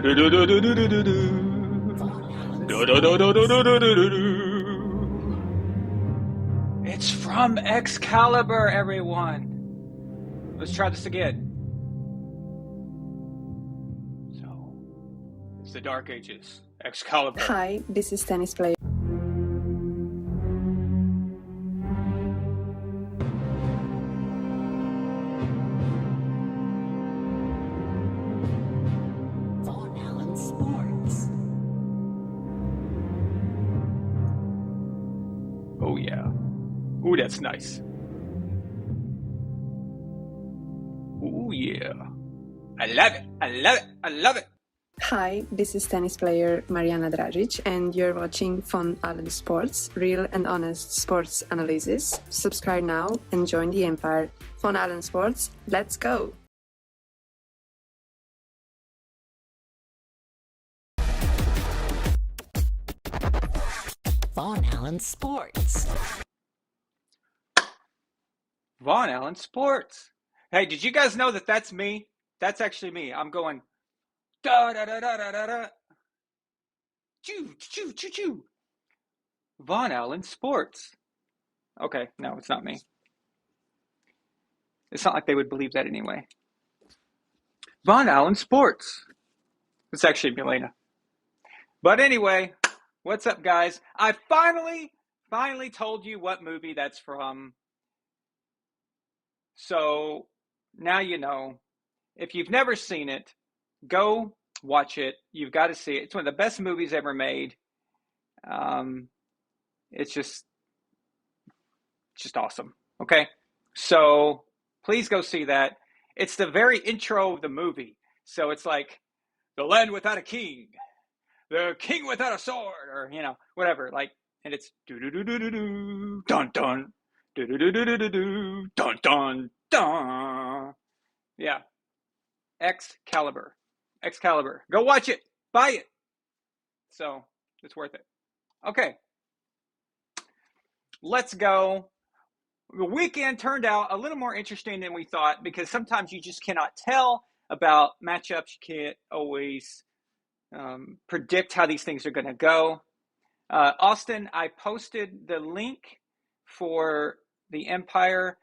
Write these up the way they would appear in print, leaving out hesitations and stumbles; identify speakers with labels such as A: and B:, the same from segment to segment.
A: It's from Excalibur, everyone. Let's try this again. So, it's the Dark Ages. Excalibur.
B: Hi, this is tennis player.
A: Oh yeah. Ooh, that's nice. Ooh yeah. I love it. I love it. I love it.
B: Hi, this is tennis player Mariana Dragic, and you're watching Von Allen Sports, real and honest sports analysis. Subscribe now and join the empire. Von Allen Sports, let's go!
C: Von Allen Sports.
A: Von Allen Sports. Hey, did you guys know that that's me? That's actually me. I'm going da da da da da da da. Choo choo choo choo. Von Allen Sports. Okay, no, it's not me. It's not like they would believe that anyway. Von Allen Sports. It's actually Milena. But anyway, what's up, guys? I finally told you what movie that's from. So now you know. If you've never seen it, go watch it. You've got to see it. It's one of the best movies ever made. It's just awesome. Okay, so please go see that. It's the very intro of the movie, so it's like the land without a king, the king without a sword, or whatever. Like, and it's do do do do do do dun dun do do do do do do dun dun dun. Yeah, Excalibur. Go watch it. Buy it. So it's worth it. Okay. Let's go. The weekend turned out a little more interesting than we thought, because sometimes you just cannot tell about matchups. You can't always predict how these things are going to go. Austin, I posted the link for the Empire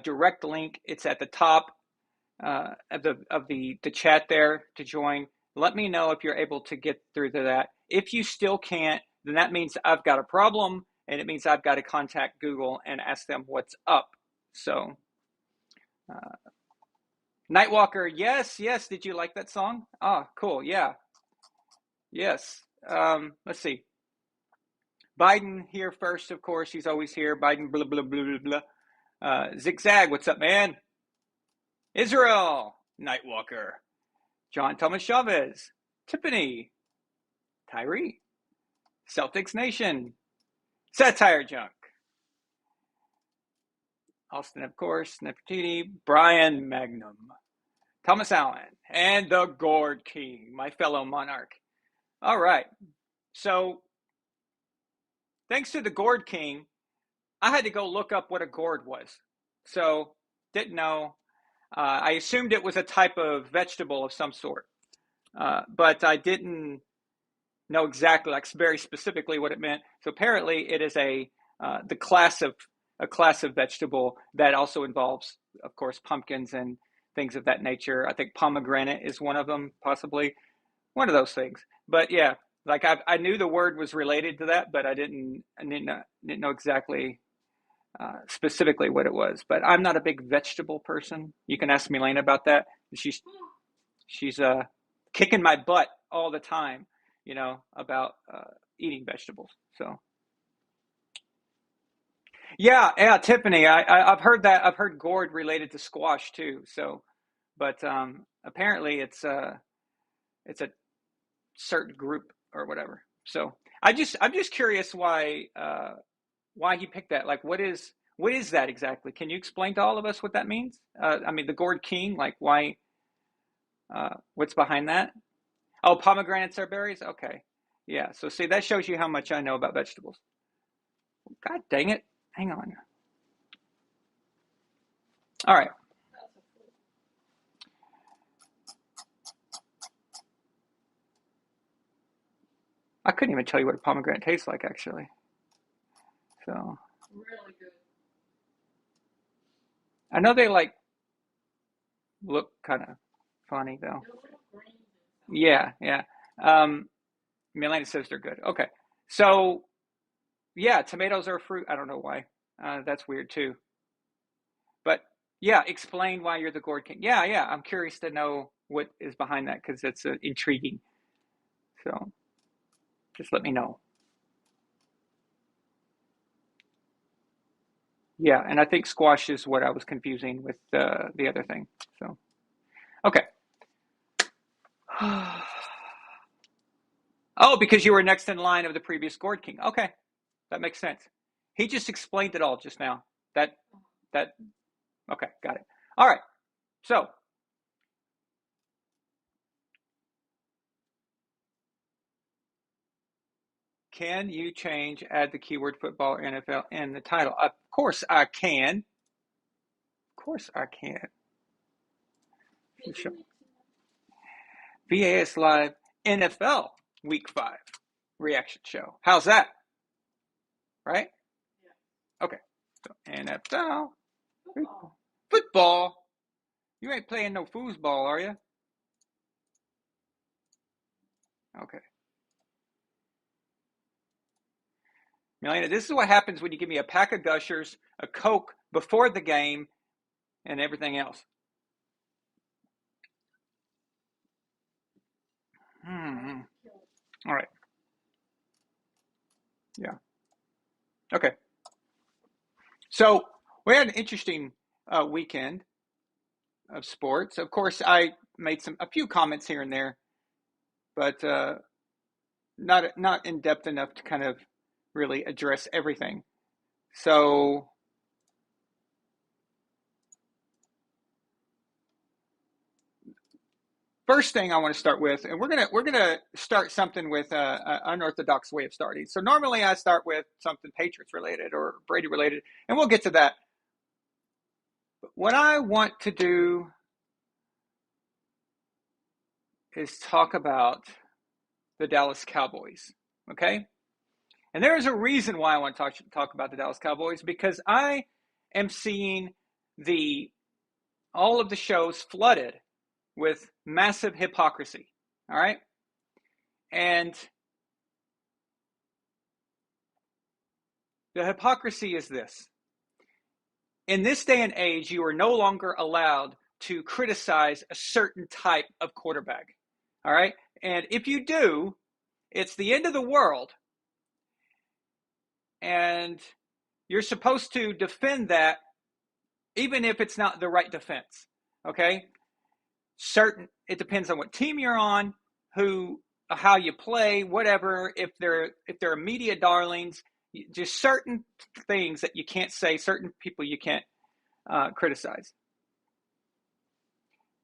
A: direct link. It's at the top of the chat there to join. Let me know if you're able to get through to that. If you still can't, then that means I've got a problem, and it means I've got to contact Google and ask them what's up. So, Nightwalker, yes. Did you like that song? Ah, cool. Yeah. Yes. Let's see. Biden here first, of course. He's always here. Biden, blah, blah, blah, blah, blah. Zigzag, what's up, man? Israel, Nightwalker. John Thomas Chavez. Tiffany. Tyree. Celtics Nation. Satire Junk. Austin, of course. Nefertiti. Brian Magnum. Thomas Allen. And the Gourd King, my fellow monarch. All right. So, thanks to the Gourd King, I had to go look up what a gourd was. So, didn't know. I assumed it was a type of vegetable of some sort. But I didn't know exactly, like very specifically what it meant. So apparently it is a class of vegetable that also involves, of course, pumpkins and things of that nature. I think pomegranate is one of them, possibly one of those things. But yeah, like I knew the word was related to that, but I didn't know exactly specifically what it was. But I'm not a big vegetable person. You can ask Milena about that. She's kicking my butt all the time, about eating vegetables. So yeah, Tiffany, I've heard that. I've heard gourd related to squash too. So, but apparently it's a certain group or whatever. So I'm just curious why he picked that. Like, what is that exactly? Can you explain to all of us what that means? I mean, the Gourd King, like why? What's behind that? Oh, pomegranates are berries? Okay. Yeah, so see, that shows you how much I know about vegetables. God dang it. Hang on. All right. I couldn't even tell you what a pomegranate tastes like, actually. So
D: Really good.
A: I know they like look kind of funny though.
D: They're little grains inside.
A: Yeah, yeah. Milena says they're good. Okay, so yeah, tomatoes are a fruit. I don't know why. That's weird too. But yeah, explain why you're the gourd king. Yeah, yeah. I'm curious to know what is behind that because it's intriguing. So just let me know. Yeah, and I think squash is what I was confusing with the other thing. So okay. Oh, because you were next in line of the previous gourd king. Okay, that makes sense. He just explained it all just now. That okay, got it. All right. So can you add the keyword football or NFL in the title? Of course I can. Of course I can. Sure. VAS Live NFL Week 5 Reaction Show. How's that? Right?
D: Yeah.
A: Okay. So NFL
D: Football.
A: football. You ain't playing no foosball, are you? Okay. Milena, this is what happens when you give me a pack of Gushers, a Coke before the game, and everything else. All right. Yeah. Okay. So we had an interesting weekend of sports. Of course, I made a few comments here and there, but not in depth enough to kind of really address everything. So first thing I want to start with, and we're gonna start something with an unorthodox way of starting. So normally I start with something Patriots related or Brady related, and we'll get to that. But what I want to do is talk about the Dallas Cowboys. Okay, and there is a reason why I want to talk about the Dallas Cowboys because I am seeing all of the shows flooded with massive hypocrisy. All right, and the hypocrisy is this. In this day and age, you are no longer allowed to criticize a certain type of quarterback. All right. And if you do, it's the end of the world. And you're supposed to defend that, even if it's not the right defense. Okay. It depends on what team you're on, how you play, whatever. If they're media darlings, just certain things that you can't say, certain people you can't criticize.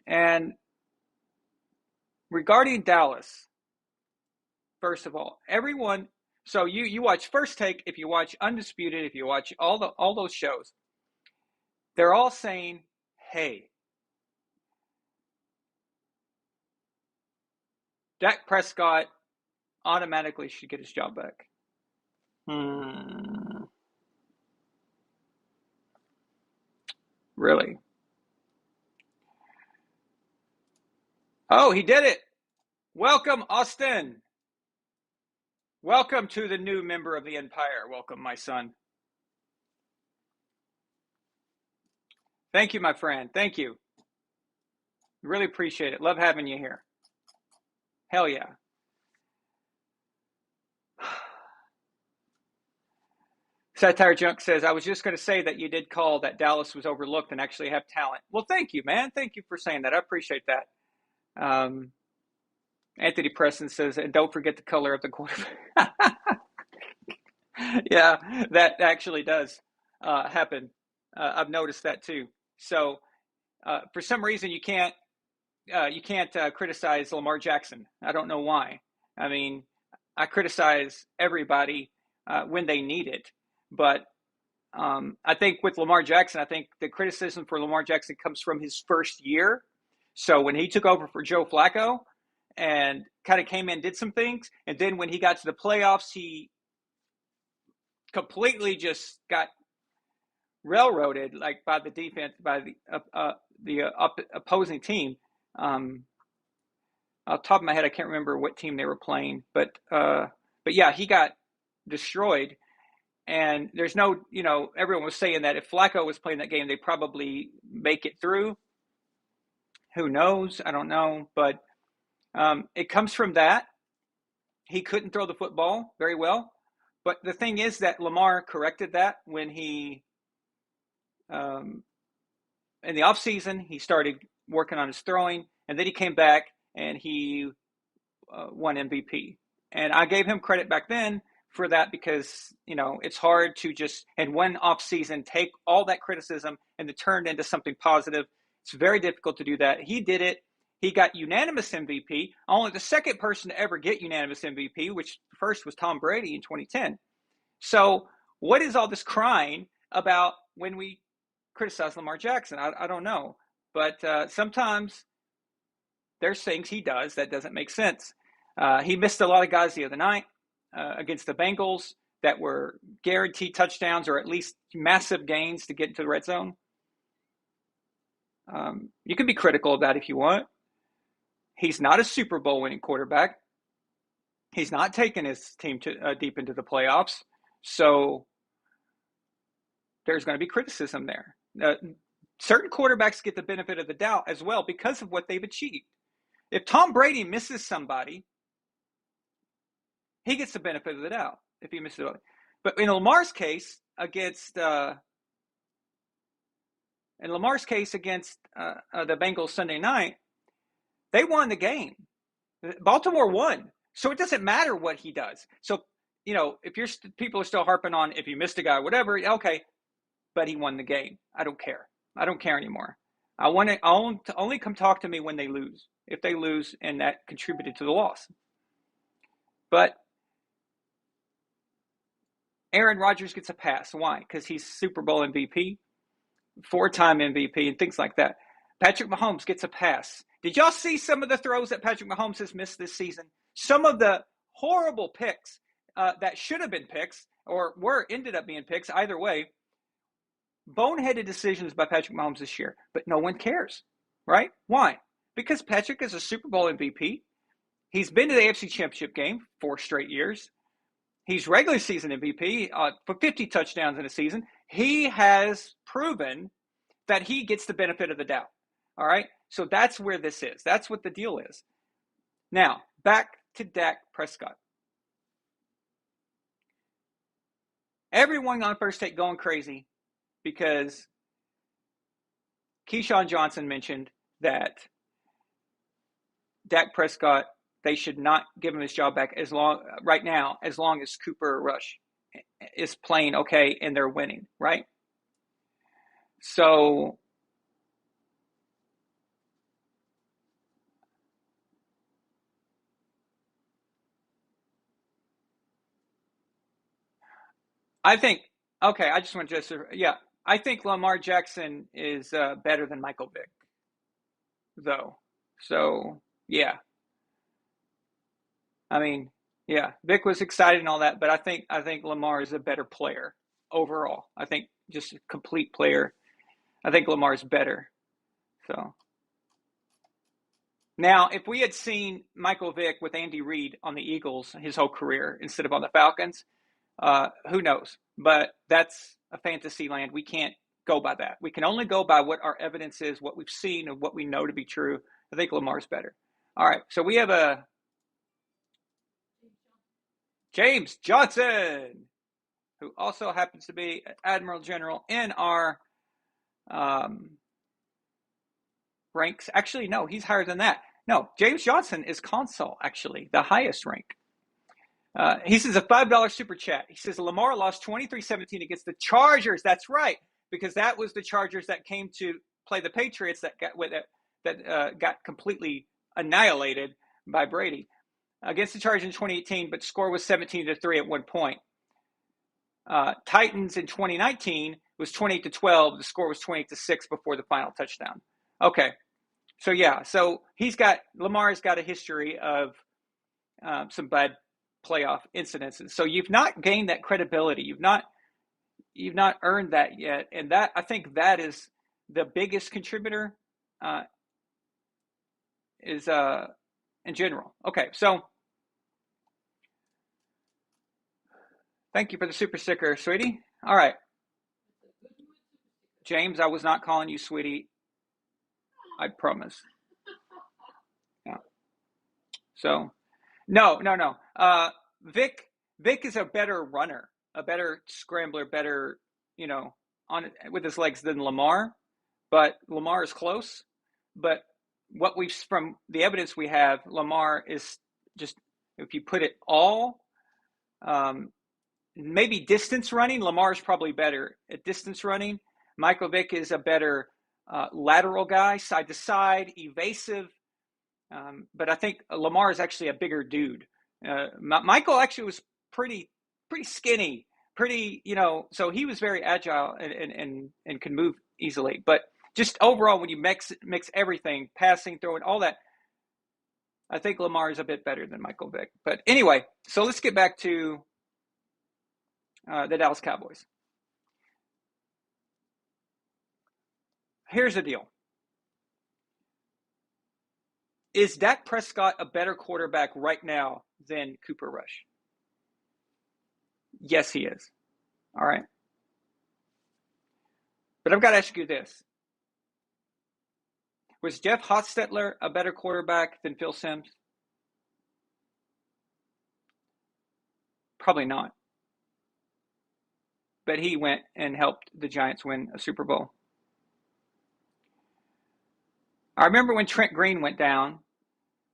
A: And regarding Dallas, first of all, everyone. So you watch First Take, if you watch Undisputed, if you watch all those shows, they're all saying, "Hey, Dak Prescott automatically should get his job back." Really? Oh, he did it. Welcome, Austin. Welcome to the new member of the Empire. Welcome, my son. Thank you, my friend. Thank you. Really appreciate it. Love having you here. Hell yeah. Satire Junk says, I was just going to say that you did call that Dallas was overlooked and actually have talent. Well, thank you, man. Thank you for saying that. I appreciate that. Anthony Preston says, and don't forget the color of the quarterback. Yeah, that actually does happen. I've noticed that too. So for some reason, you can't criticize Lamar Jackson. I don't know why. I mean, I criticize everybody when they need it, but I think with Lamar Jackson, I think the criticism for Lamar Jackson comes from his first year. So when he took over for Joe Flacco, and kind of came in, did some things. And then when he got to the playoffs, he completely just got railroaded, like by the defense, by the opposing team. Off the top of my head, I can't remember what team they were playing, but yeah, he got destroyed. And there's no, everyone was saying that if Flacco was playing that game, they probably make it through. Who knows? I don't know, but it comes from that. He couldn't throw the football very well, but the thing is that Lamar corrected that when he, in the offseason, he started working on his throwing, and then he came back and he won MVP. And I gave him credit back then for that because, it's hard to just in one offseason take all that criticism and to turn it into something positive. It's very difficult to do that. He did it. He got unanimous MVP, only the second person to ever get unanimous MVP, which first was Tom Brady in 2010. So what is all this crying about when we criticize Lamar Jackson? I don't know. But sometimes there's things he does that doesn't make sense. He missed a lot of guys the other night against the Bengals that were guaranteed touchdowns or at least massive gains to get into the red zone. You can be critical of that if you want. He's not a Super Bowl winning quarterback. He's not taking his team to deep into the playoffs. So there's going to be criticism there. Certain quarterbacks get the benefit of the doubt as well because of what they've achieved. If Tom Brady misses somebody, he gets the benefit of the doubt if he misses it. But in Lamar's case against the Bengals Sunday night, they won the game. Baltimore won. So it doesn't matter what he does. So, if people are still harping on if you missed a guy or whatever, okay, but he won the game. I don't care. I don't care anymore. I only come talk to me when they lose. If they lose and that contributed to the loss. But Aaron Rodgers gets a pass. Why? Because he's Super Bowl MVP, 4-time MVP, and things like that. Patrick Mahomes gets a pass. Did y'all see some of the throws that Patrick Mahomes has missed this season? Some of the horrible picks that should have been picks or ended up being picks, either way. Boneheaded decisions by Patrick Mahomes this year, but no one cares, right? Why? Because Patrick is a Super Bowl MVP. He's been to the AFC Championship game 4 straight years. He's regular season MVP for 50 touchdowns in a season. He has proven that he gets the benefit of the doubt. All right? So that's where this is. That's what the deal is. Now, back to Dak Prescott. Everyone on First Take going crazy because Keyshawn Johnson mentioned that Dak Prescott, they should not give him his job back right now, as long as Cooper Rush is playing okay and they're winning, right? So I think, okay, I just want to I think Lamar Jackson is better than Michael Vick, though. So, yeah. I mean, yeah, Vic was excited and all that, but I think Lamar is a better player overall. I think just a complete player. I think Lamar's better. So now, if we had seen Michael Vick with Andy Reid on the Eagles his whole career instead of on the Falcons, who knows? But that's a fantasy land. We can't go by that. We can only go by what our evidence is, what we've seen, and what we know to be true. I think Lamar's better. All right, so we have a James Johnson, who also happens to be an Admiral General in our ranks. Actually, no, he's higher than that. No, James Johnson is Consul, actually, the highest rank. He says a $5 super chat. He says Lamar lost 23-17 against the Chargers. That's right, because that was the Chargers that came to play the Patriots that got completely annihilated by Brady. Against the Chargers in 2018, but score was 17-3 at one point. Titans in 2019 was 28-12. The score was 28-6 before the final touchdown. Okay, So Lamar's got a history of some bad playoff incidences. So you've not gained that credibility. You've not earned that yet, and that I think that is the biggest contributor. Is in general. Okay, so thank you for the super sticker, sweetie. All right, James, I was not calling you sweetie. I promise. Yeah. So, no. Vic is a better runner, a better scrambler, better, on with his legs than Lamar. But Lamar is close. But from the evidence we have, Lamar is just, if you put it all, maybe distance running, Lamar is probably better at distance running. Michael Vick is a better lateral guy, side to side, evasive. But I think Lamar is actually a bigger dude. Michael actually was pretty skinny, so he was very agile and could move easily. But just overall, when you mix everything, passing, throwing, all that, I think Lamar is a bit better than Michael Vick. But anyway, so let's get back to the Dallas Cowboys. Here's the deal. Is Dak Prescott a better quarterback right now than Cooper Rush? Yes, he is. All right. But I've got to ask you this. Was Jeff Hostetler a better quarterback than Phil Simms? Probably not. But he went and helped the Giants win a Super Bowl. I remember when Trent Green went down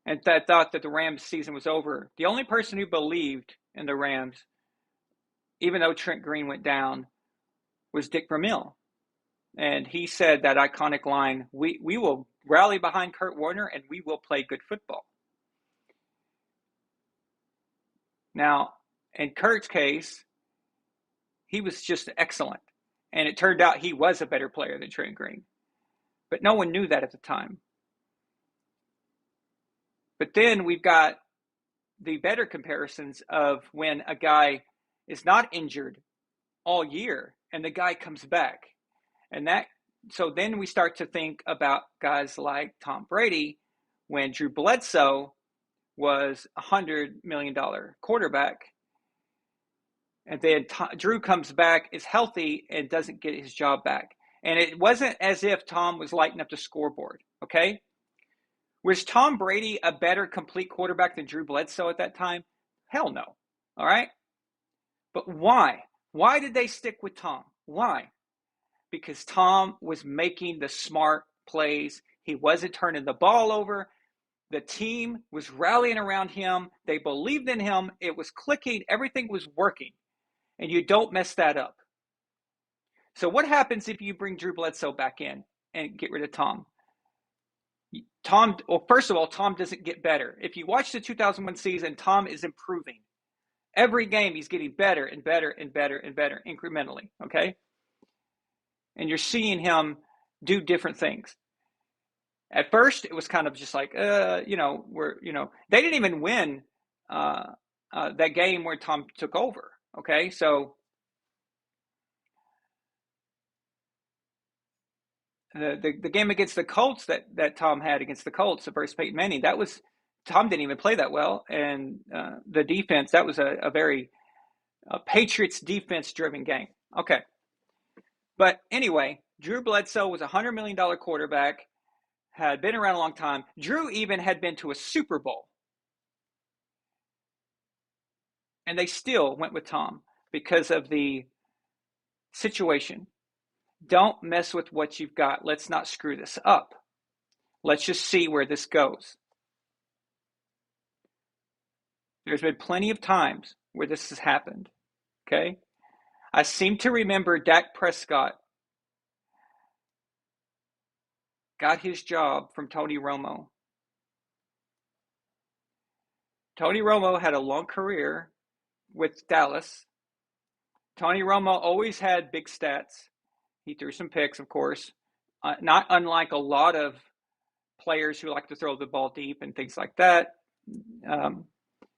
A: and thought that the Rams season was over. The only person who believed in the Rams, even though Trent Green went down, was Dick Vermeil. And he said that iconic line, we will rally behind Kurt Warner and we will play good football. Now, in Kurt's case, he was just excellent. And it turned out he was a better player than Trent Green. But no one knew that at the time. But then we've got the better comparisons of when a guy is not injured all year and the guy comes back. So then we start to think about guys like Tom Brady when Drew Bledsoe was a $100 million quarterback. And then Drew comes back, is healthy, and doesn't get his job back. And it wasn't as if Tom was lighting up the scoreboard, okay? Was Tom Brady a better complete quarterback than Drew Bledsoe at that time? Hell no, all right? But why? Why did they stick with Tom? Why? Because Tom was making the smart plays. He wasn't turning the ball over. The team was rallying around him. They believed in him. It was clicking. Everything was working. And you don't mess that up. So what happens if you bring Drew Bledsoe back in and get rid of Tom? First of all, Tom doesn't get better. If you watch the 2001 season, Tom is improving. Every game he's getting better and better and better and better incrementally, okay? And you're seeing him do different things. At first, it was kind of just like, they didn't even win that game where Tom took over. Okay, so the game against the Colts that Tom had against the Colts versus Peyton Manning, Tom didn't even play that well, and the defense, that was a very Patriots defense-driven game. Okay, but anyway, Drew Bledsoe was a $100 million quarterback, had been around a long time. Drew even had been to a Super Bowl. And they still went with Tom because of the situation. Don't mess with what you've got. Let's not screw this up. Let's just see where this goes. There's been plenty of times where this has happened. Okay? I seem to remember Dak Prescott got his job from Tony Romo. Tony Romo had a long career with Dallas. Tony Romo always had big stats. He threw some picks, of course, not unlike a lot of players who like to throw the ball deep and things like that.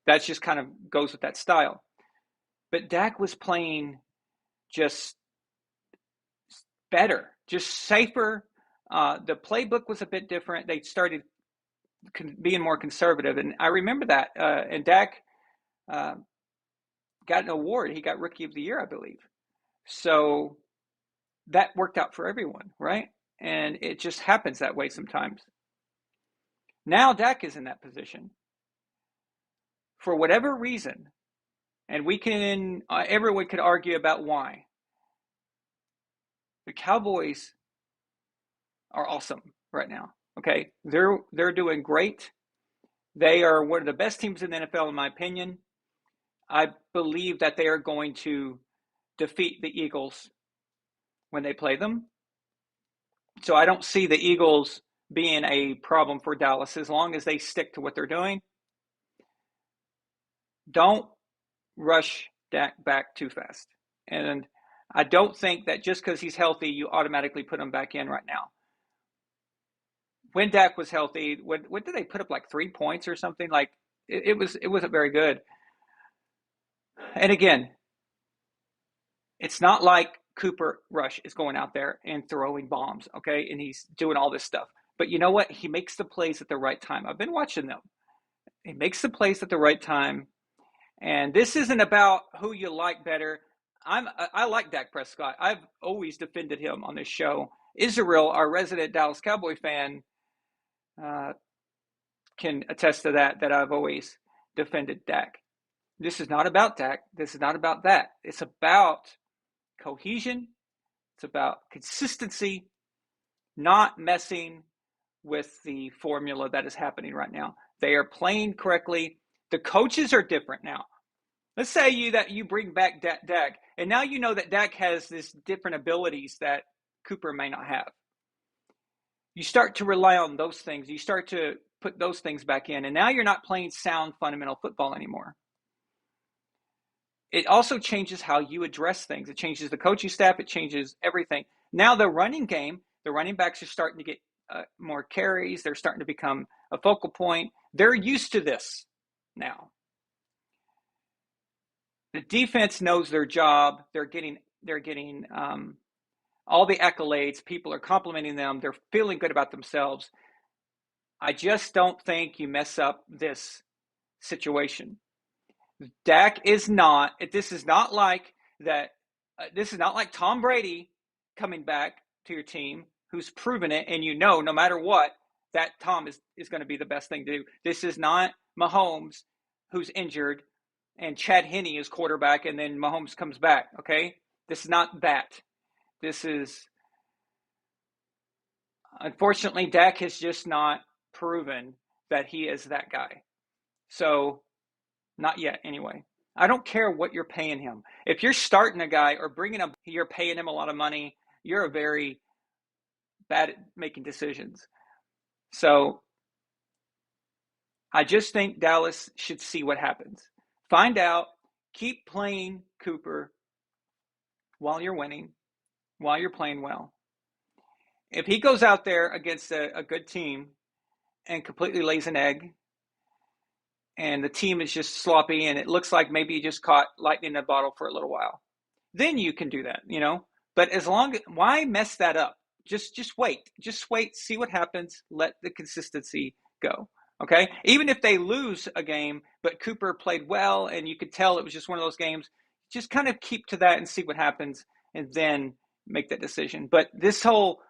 A: That's just kind of goes with that style. But Dak was playing just better, just safer. The playbook was a bit different. They started being more conservative, and I remember that. And Dak got an award. He got Rookie of the Year, I believe. So that worked out for everyone, right? And it just happens that way sometimes. Now Dak is in that position. For whatever reason, and we can, everyone could argue about why. The Cowboys are awesome right now. Okay, they're doing great. They are one of the best teams in the NFL, in my opinion. I believe that they are going to defeat the Eagles when they play them. So I don't see the Eagles being a problem for Dallas as long as they stick to what they're doing. Don't rush Dak back too fast. And I don't think that just because he's healthy, you automatically put him back in right now. When Dak was healthy, what did they put up, like 3 points or something? Like it wasn't very good. And again, it's not like Cooper Rush is going out there and throwing bombs, okay? And he's doing all this stuff. But you know what? He makes the plays at the right time. I've been watching them. He makes the plays at the right time. And this isn't about who you like better. I like Dak Prescott. I've always defended him on this show. Israel, our resident Dallas Cowboy fan, can attest to that I've always defended Dak. This is not about Dak. This is not about that. It's about cohesion. It's about consistency, not messing with the formula that is happening right now. They are playing correctly. The coaches are different now. Let's say you bring back Dak, and now you know that Dak has this different abilities that Cooper may not have. You start to rely on those things. You start to put those things back in, and now you're not playing sound fundamental football anymore. It also changes how you address things. It changes the coaching staff. It changes everything. Now the running game, the running backs are starting to get more carries. They're starting to become a focal point. They're used to this now. The defense knows their job. They're getting all the accolades. People are complimenting them. They're feeling good about themselves. I just don't think you mess up this situation. Dak is not. This is not like that. This is not like Tom Brady coming back to your team, who's proven it, and no matter what, that Tom is going to be the best thing to do. This is not Mahomes, who's injured, and Chad Henne is quarterback, and then Mahomes comes back. Okay, this is not that. This is, unfortunately, Dak has just not proven that he is that guy. So. Not yet, anyway. I don't care what you're paying him. If you're starting a guy or bringing him, you're paying him a lot of money, you're a very bad at making decisions. So I just think Dallas should see what happens. Find out, keep playing Cooper while you're winning, while you're playing well. If he goes out there against a good team and completely lays an egg, and the team is just sloppy, and it looks like maybe you just caught lightning in a bottle for a little while, then you can do that, But why mess that up? Just wait. Just wait, see what happens. Let the consistency go, okay? Even if they lose a game, but Cooper played well, and you could tell it was just one of those games, just kind of keep to that and see what happens, and then make that decision. But this whole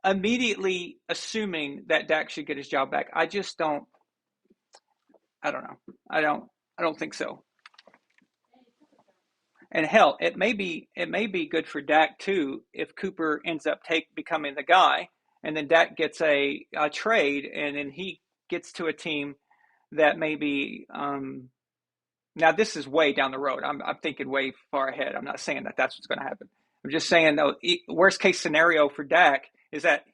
A: immediately assuming that Dak should get his job back, I don't know. I don't think so. And hell, it may be good for Dak too if Cooper ends up becoming the guy, and then Dak gets a trade, and then he gets to a team that maybe. Now this is way down the road. I'm thinking way far ahead. I'm not saying that that's what's going to happen. I'm just saying though, worst case scenario for Dak is that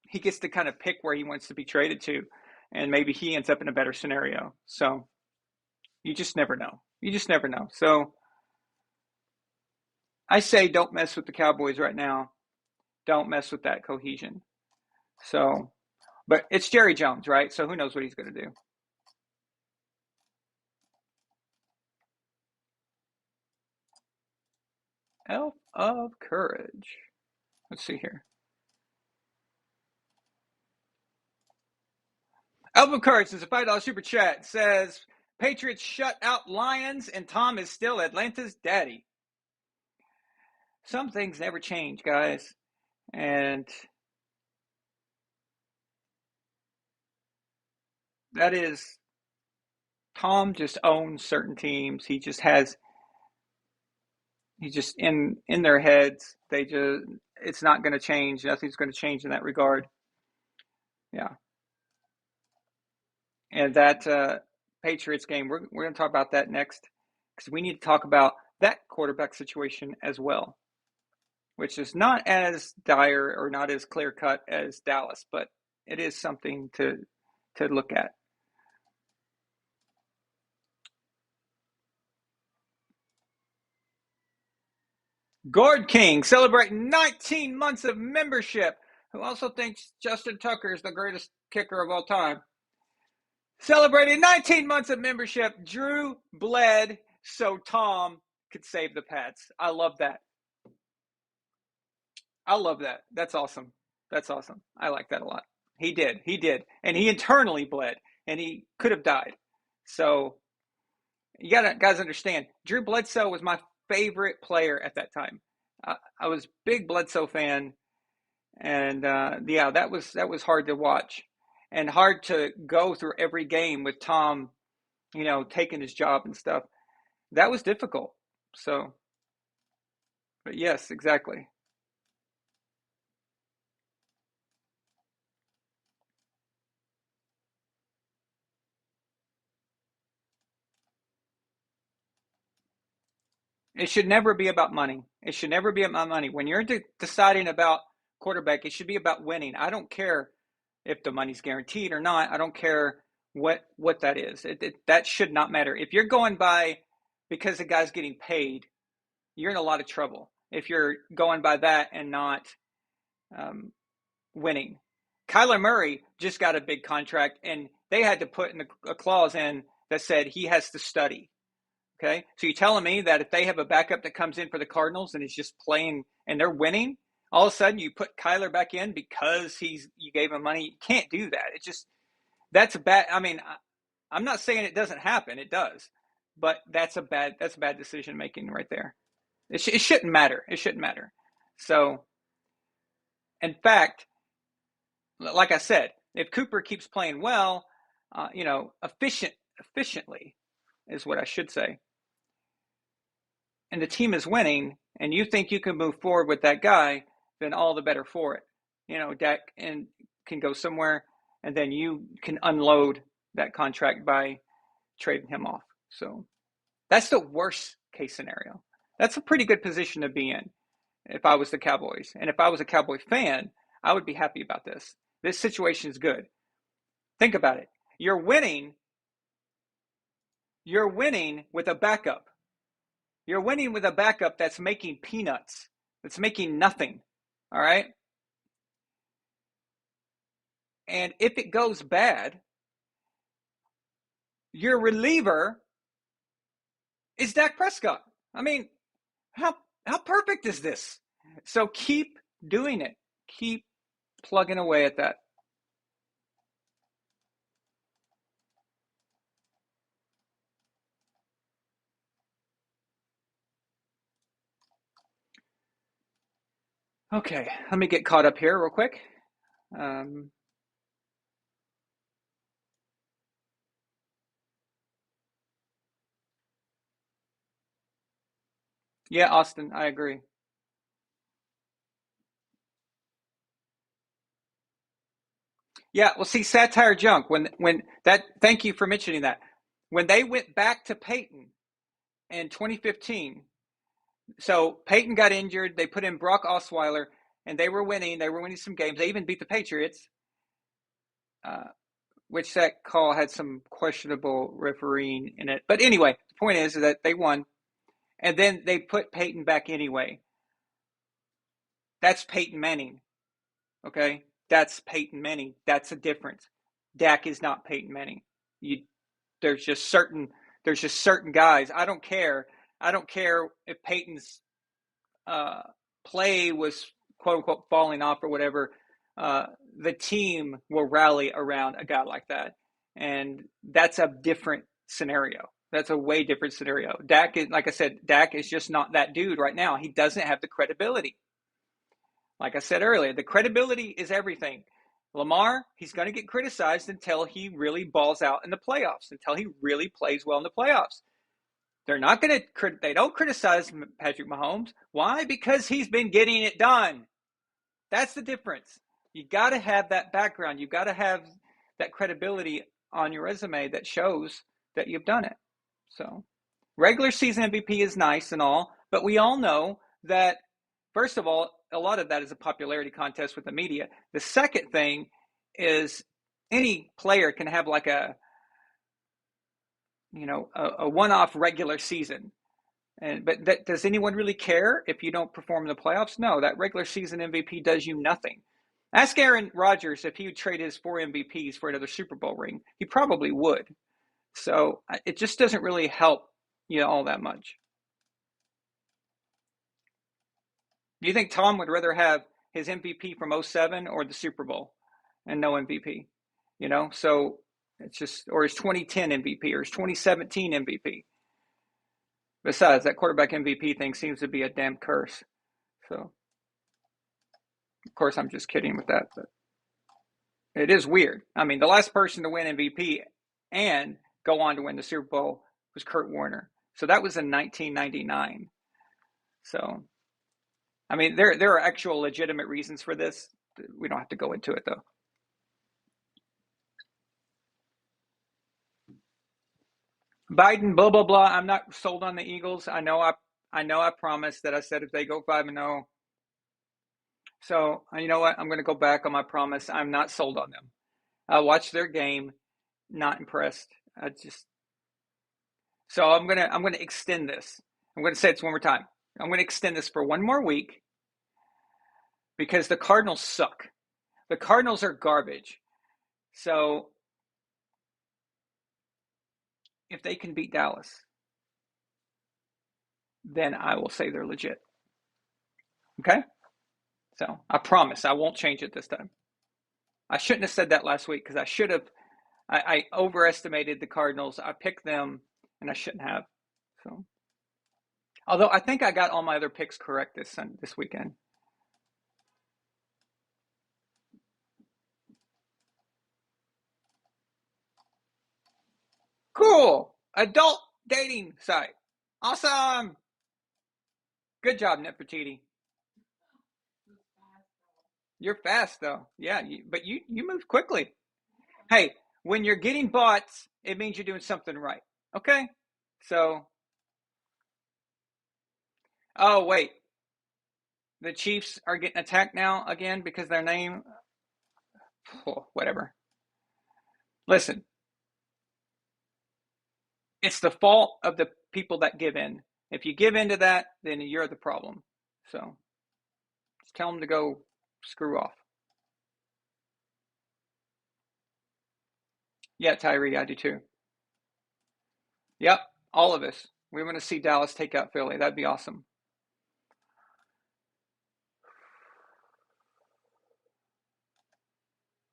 A: he gets to kind of pick where he wants to be traded to. And maybe he ends up in a better scenario. So you just never know. So I say don't mess with the Cowboys right now. Don't mess with that cohesion. So But it's Jerry Jones, right? So who knows what he's going to do. Elf of Courage. Let's see here. Elf of Courage is a $5 super chat. Says, Patriots shut out Lions and Tom is still Atlanta's daddy. Some things never change, guys. And that is, Tom just owns certain teams. He's just in their heads. It's not going to change. Nothing's going to change in that regard. Yeah. And that Patriots game, we're going to talk about that next, because we need to talk about that quarterback situation as well, which is not as dire or not as clear cut as Dallas, but it is something to look at. Gord King celebrating 19 months of membership, who also thinks Justin Tucker is the greatest kicker of all time. Celebrating 19 months of membership, Drew bled so Tom could save the Pats. I love that. I love that. That's awesome. That's awesome. I like that a lot. He did. And he internally bled, and he could have died. So you got to, guys, understand, Drew Bledsoe was my favorite player at that time. I was a big Bledsoe fan, and yeah, that was hard to watch and hard to go through every game with Tom, taking his job and stuff. That was difficult. So, but yes, exactly. It should never be about money. It should never be about money. When you're deciding about quarterback, it should be about winning. I don't care if the money's guaranteed or not. I don't care what that is. That should not matter. If you're going by because the guy's getting paid, you're in a lot of trouble. If you're going by that and not winning. Kyler Murray just got a big contract, and they had to put in a clause in that said he has to study. Okay, so you're telling me that if they have a backup that comes in for the Cardinals and is just playing and they're winning, all of a sudden you put Kyler back in because you gave him money? You can't do that. It's just, that's a bad. I mean, I'm not saying it doesn't happen. It does, but that's bad decision making right there. It shouldn't matter. It shouldn't matter. So, in fact, like I said, if Cooper keeps playing well, efficiently is what I should say, and the team is winning, and you think you can move forward with that guy, then all the better for it. Dak can go somewhere, and then you can unload that contract by trading him off. So that's the worst case scenario. That's a pretty good position to be in if I was the Cowboys. And if I was a Cowboy fan, I would be happy about this. This situation is good. Think about it. You're winning with a backup. You're winning with a backup that's making peanuts, that's making nothing. All right? And if it goes bad, your reliever is Dak Prescott. I mean, how perfect is this? So keep doing it. Keep plugging away at that. Okay, let me get caught up here real quick. Yeah, Austin, I agree. Yeah, well, see, satire junk. When that, thank you for mentioning that. When they went back to Peyton in 2015, so Peyton got injured. They put in Brock Osweiler, and they were winning. They were winning some games. They even beat the Patriots, which that call had some questionable refereeing in it. But anyway, the point is that they won, and then they put Peyton back anyway. That's Peyton Manning, okay? that's Peyton Manning. That's a difference. Dak is not Peyton Manning. There's just certain guys. I don't care if Peyton's play was quote unquote falling off or whatever. The team will rally around a guy like that, and that's a different scenario. That's a way different scenario. Dak is, like I said, Dak is just not that dude right now. He doesn't have the credibility. Like I said earlier, the credibility is everything. Lamar, he's going to get criticized until he really balls out in the playoffs, until he really plays well in the playoffs. They don't criticize Patrick Mahomes. Why? Because he's been getting it done. That's the difference. You got to have that background. You got to have that credibility on your resume that shows that you've done it. So, regular season MVP is nice and all, but we all know that, first of all, a lot of that is a popularity contest with the media. The second thing is any player can have like a one-off regular season. But does anyone really care if you don't perform in the playoffs? No, that regular season MVP does you nothing. Ask Aaron Rodgers if he would trade his 4 MVPs for another Super Bowl ring. He probably would. So it just doesn't really help you all that much. Do you think Tom would rather have his MVP from 2007 or the Super Bowl and no MVP? So it's just, or his 2010 MVP or his 2017 MVP. Besides, that quarterback MVP thing seems to be a damn curse. So, of course, I'm just kidding with that, but it is weird. I mean, the last person to win MVP and go on to win the Super Bowl was Kurt Warner. So that was in 1999. So, I mean, there are actual legitimate reasons for this. We don't have to go into it, though. Biden, blah, blah, blah. I'm not sold on the Eagles. I know I promised that I said if they go 5-0. So, you know what? I'm going to go back on my promise. I'm not sold on them. I watched their game. Not impressed. So I'm going to extend this. I'm going to say this one more time. I'm going to extend this for one more week because the Cardinals suck. The Cardinals are garbage. So if they can beat Dallas, then I will say they're legit. Okay? So I promise I won't change it this time. I shouldn't have said that last week because I overestimated the Cardinals. I picked them and I shouldn't have. So, although I think I got all my other picks correct this weekend. Cool. Adult dating site. Awesome. Good job, Nefertiti. You're fast though. Yeah, but you move quickly. Hey, when you're getting bots, it means you're doing something right. Okay? So, oh wait. The Chiefs are getting attacked now again because their name, whatever. Listen, it's the fault of the people that give in. If you give in to that, then you're the problem. So just tell them to go screw off. Yeah, Tyree, I do too. Yep, all of us. We want to see Dallas take out Philly. That'd be awesome.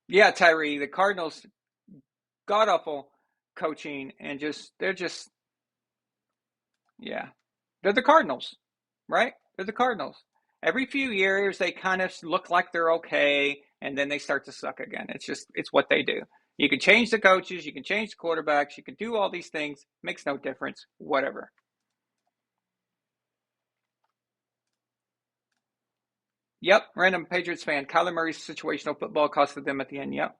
A: Yeah, Tyree, the Cardinals, god awful coaching, and they're the Cardinals, right? They're the Cardinals. Every few years, they kind of look like they're okay, and then they start to suck again. It's what they do. You can change the coaches, you can change the quarterbacks, you can do all these things. Makes no difference, whatever. Yep, random Patriots fan. Kyler Murray's situational football costed them at the end. Yep.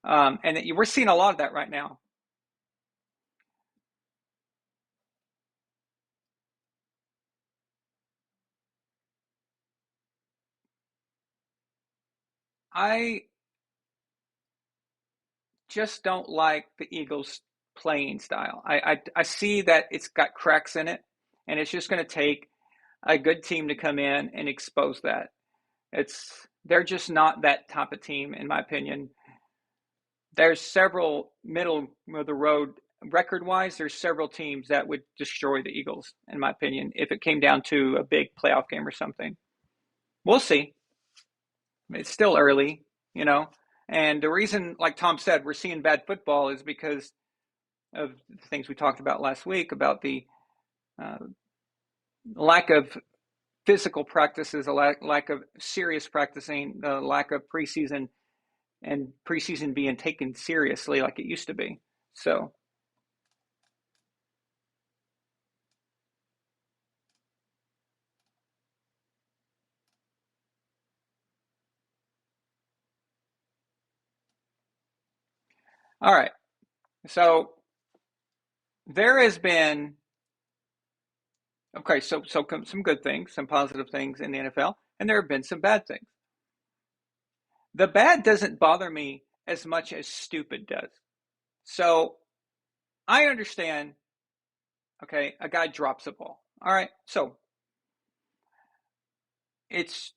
A: And we're seeing a lot of that right now. I just don't like the Eagles' playing style. I see that it's got cracks in it, and it's just going to take a good team to come in and expose that. They're just not that type of team, in my opinion. There's several middle of the road record-wise. There's several teams that would destroy the Eagles, in my opinion, if it came down to a big playoff game or something. We'll see. It's still early, you know. And the reason, like Tom said, we're seeing bad football is because of the things we talked about last week about the lack of physical practices, a lack of serious practicing, the lack of preseason, and preseason being taken seriously like it used to be. So, all right. So there has been so some good things, some positive things in the NFL, and there have been some bad things. The bad doesn't bother me as much as stupid does. So I understand, okay, a guy drops a ball. All right, so it's,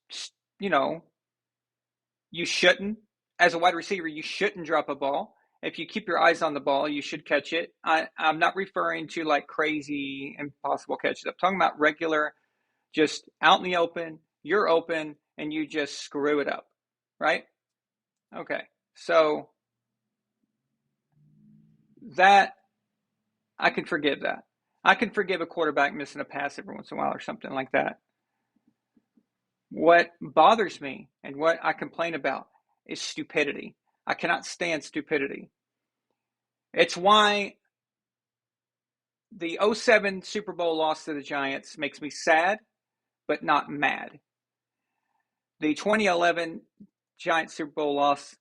A: you shouldn't, as a wide receiver, you shouldn't drop a ball. If you keep your eyes on the ball, you should catch it. I'm not referring to like crazy, impossible catches. I'm talking about regular, just out in the open, you're open, and you just screw it up, right? Okay, so that, I can forgive that. I can forgive a quarterback missing a pass every once in a while or something like that. What bothers me and what I complain about is stupidity. I cannot stand stupidity. It's why the 07 Super Bowl loss to the Giants makes me sad, but not mad. The 2011 Giants Super Bowl loss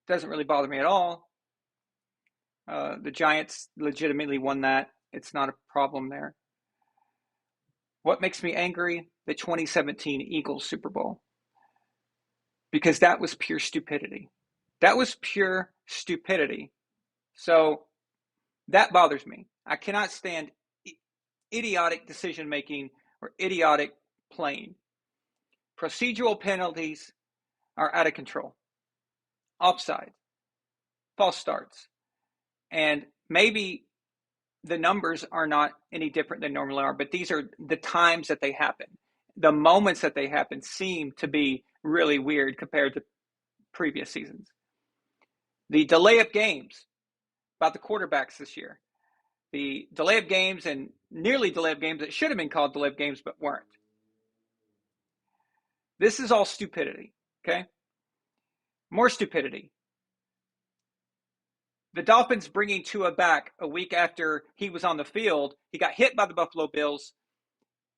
A: doesn't really bother me at all. The Giants legitimately won that. It's not a problem there. What makes me angry? The 2017 Eagles Super Bowl. Because that was pure stupidity. That was pure stupidity. So that bothers me. I cannot stand idiotic decision making or idiotic playing. Procedural penalties are out of control. Offside, false starts, and maybe the numbers are not any different than normally are, but these are the times that they happen. The moments that they happen seem to be really weird compared to previous seasons. The delay of games, about the quarterbacks this year. The delay of games and nearly delay of games that should have been called delay of games but weren't. This is all stupidity, okay? More stupidity. The Dolphins bringing Tua back a week after he was on the field. He got hit by the Buffalo Bills.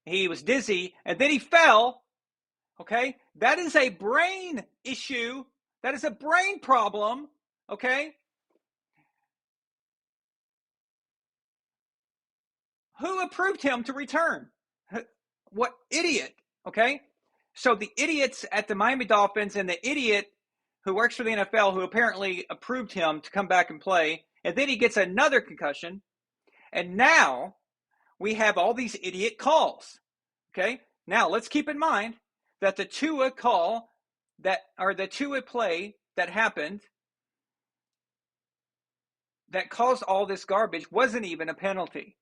A: He was dizzy, and then he fell, okay? That is a brain issue. That is a brain problem, okay? Who approved him to return? What idiot, okay? So the idiots at the Miami Dolphins and the idiot who works for the NFL who apparently approved him to come back and play, and then he gets another concussion, and now we have all these idiot calls, okay? Now let's keep in mind that the Tua call or the Tua play that happened that caused all this garbage wasn't even a penalty.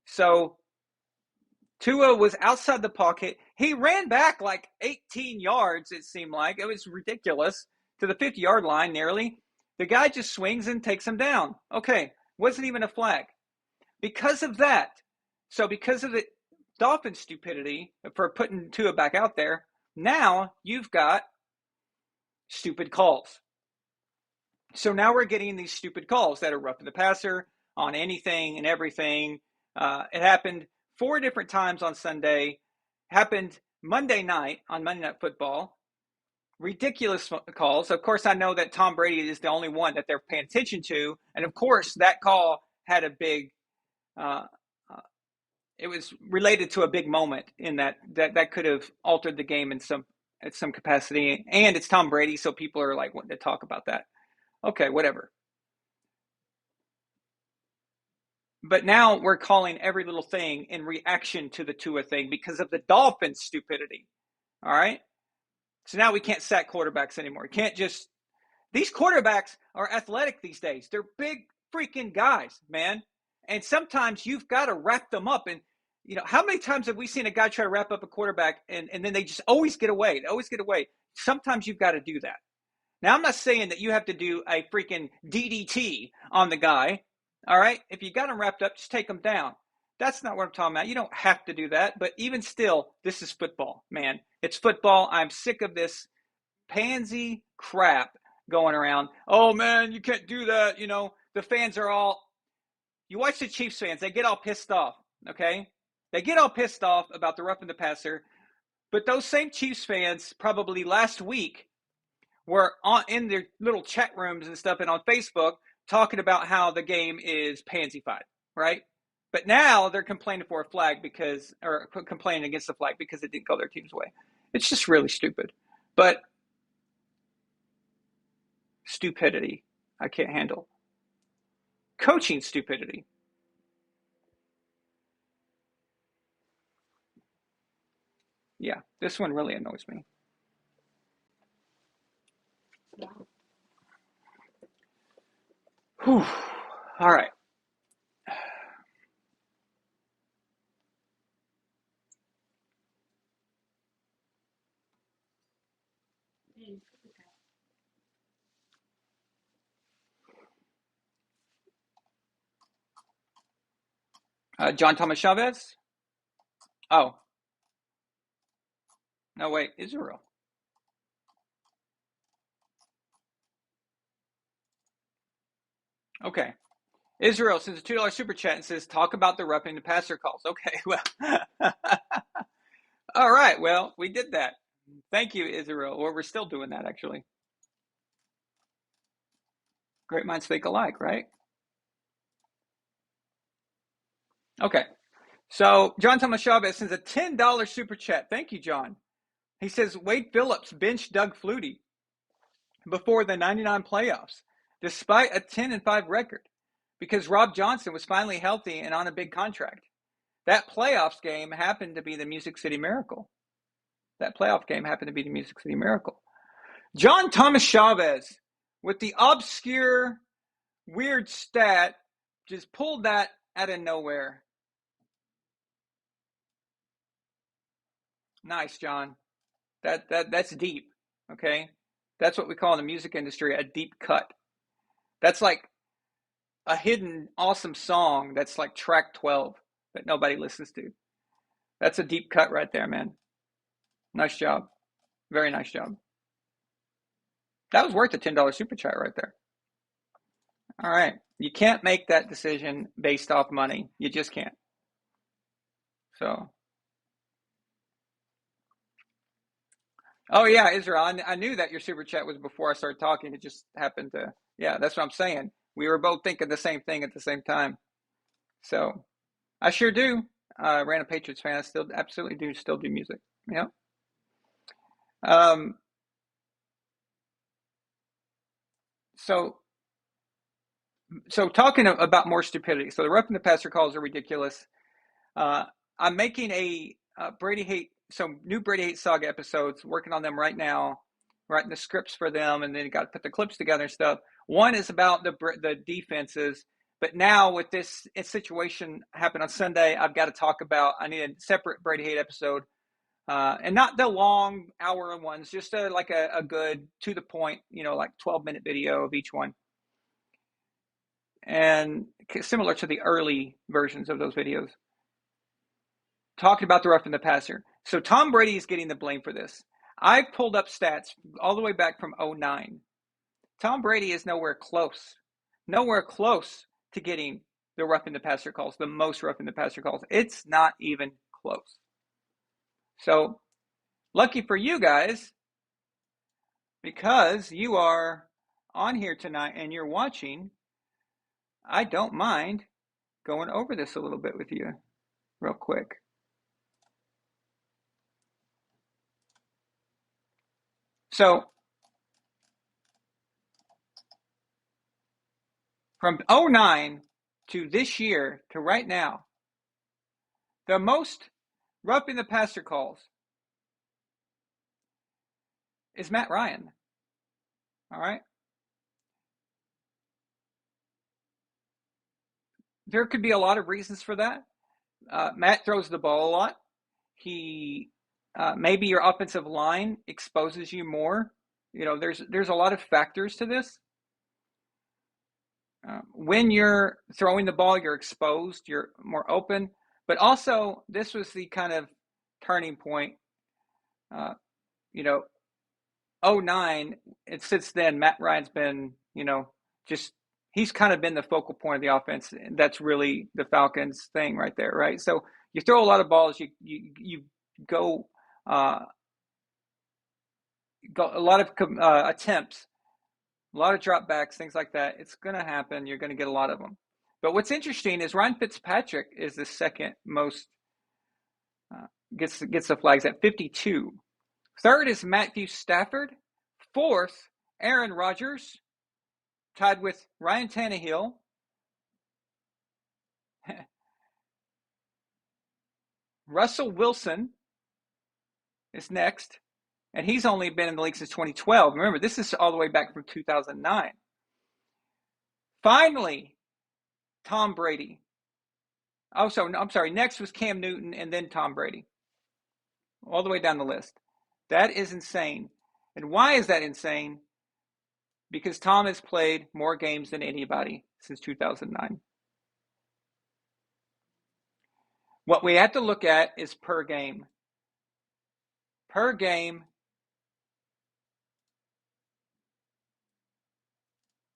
A: So Tua was outside the pocket. He ran back like 18 yards, it seemed like. It was ridiculous, to the 50-yard line nearly. The guy just swings and takes him down. Okay, wasn't even a flag. Because of that, so because of the Dolphins' stupidity for putting Tua back out there, now you've got stupid calls. So now we're getting these stupid calls that are roughing the passer on anything and everything. It happened 4 different times on Sunday. Happened Monday night on Monday Night Football. Ridiculous calls. Of course, I know that Tom Brady is the only one that they're paying attention to. And of course, that call had a big, it was related to a big moment in that could have altered the game in some capacity. And it's Tom Brady, so people are like wanting to talk about that. Okay, whatever. But now we're calling every little thing in reaction to the Tua thing because of the Dolphins' stupidity. All right? So now we can't sack quarterbacks anymore. These quarterbacks are athletic these days. They're big freaking guys, man. And sometimes you've got to wrap them up. And, how many times have we seen a guy try to wrap up a quarterback and then they just always get away? They always get away. Sometimes you've got to do that. Now, I'm not saying that you have to do a freaking DDT on the guy. All right? If you got him wrapped up, just take him down. That's not what I'm talking about. You don't have to do that. But even still, this is football, man. It's football. I'm sick of this pansy crap going around. Oh, man, you can't do that. The fans are all, you watch the Chiefs fans, they get all pissed off, okay? They get all pissed off about the roughing the passer. But those same Chiefs fans probably last week were in their little chat rooms and stuff and on Facebook talking about how the game is pansified, right? But now they're complaining for a flag or complaining against the flag because it didn't go their team's way. It's just really stupid. But stupidity, I can't handle. Coaching stupidity. Yeah, this one really annoys me. Whew. All right. John Thomas Chavez? Oh. No, wait, Israel. Okay. Israel sends a $2 super chat and says, talk about the roughing the passer calls. Okay, well. All right, well, we did that. Thank you, Israel. Or we're still doing that, actually. Great minds think alike, right? Okay. So John Thomas Chavez sends a $10 super chat. Thank you, John. He says, Wade Phillips benched Doug Flutie before the 99 playoffs, despite a 10-5 record, because Rob Johnson was finally healthy and on a big contract. That playoffs game happened to be the Music City Miracle. John Thomas Chavez, with the obscure, weird stat, just pulled that out of nowhere. Nice, John. That's deep, okay? That's what we call in the music industry a deep cut. That's like a hidden awesome song that's like track 12 that nobody listens to. That's a deep cut right there, man. Nice job. Very nice job. That was worth a $10 super chat right there. All right. You can't make that decision based off money. You just can't. So. Oh, yeah, Israel. I knew that your super chat was before I started talking. It just happened to. Yeah, that's what I'm saying. We were both thinking the same thing at the same time. So I sure do. Random Patriots fan. I still absolutely do music. Yeah. So talking about more stupidity. So the roughing the passer calls are ridiculous. I'm making some new Brady Hate Saga episodes, working on them right now, writing the scripts for them, and then got to put the clips together and stuff. One is about the defenses, but now with this situation happened on Sunday, I've got to talk about, I need a separate Brady Hate episode, and not the long hour ones, just like a good, to the point, like 12-minute video of each one. And similar to the early versions of those videos. Talking about the roughing the passer. So Tom Brady is getting the blame for this. I pulled up stats all the way back from 2009. Tom Brady is nowhere close to getting the roughing the passer calls, the most roughing the passer calls. It's not even close. So lucky for you guys, because you are on here tonight and you're watching, I don't mind going over this a little bit with you real quick. So from 2009 to this year to right now, the most roughing the passer calls is Matt Ryan. All right. There could be a lot of reasons for that. Matt throws the ball a lot. He maybe your offensive line exposes you more. You know, there's a lot of factors to this. When you're throwing the ball, you're exposed, you're more open. But also, this was the kind of turning point. You know, 09, and since then, Matt Ryan's been, you know, just he's kind of been the focal point of the offense, and that's really the Falcons thing right there, right? So you throw a lot of balls, you go a lot of attempts, a lot of dropbacks, things like that. It's going to happen. You're going to get a lot of them. But what's interesting is Ryan Fitzpatrick is the second most gets the flags at 52. Third is Matthew Stafford. Fourth, Aaron Rodgers, tied with Ryan Tannehill. Russell Wilson is next, and he's only been in the league since 2012. Remember, this is all the way back from 2009. Finally, Tom Brady. Oh, so I'm sorry. Next was Cam Newton, and then Tom Brady. All the way down the list. That is insane. And why is that insane? Because Tom has played more games than anybody since 2009. What we have to look at is per game. Per game,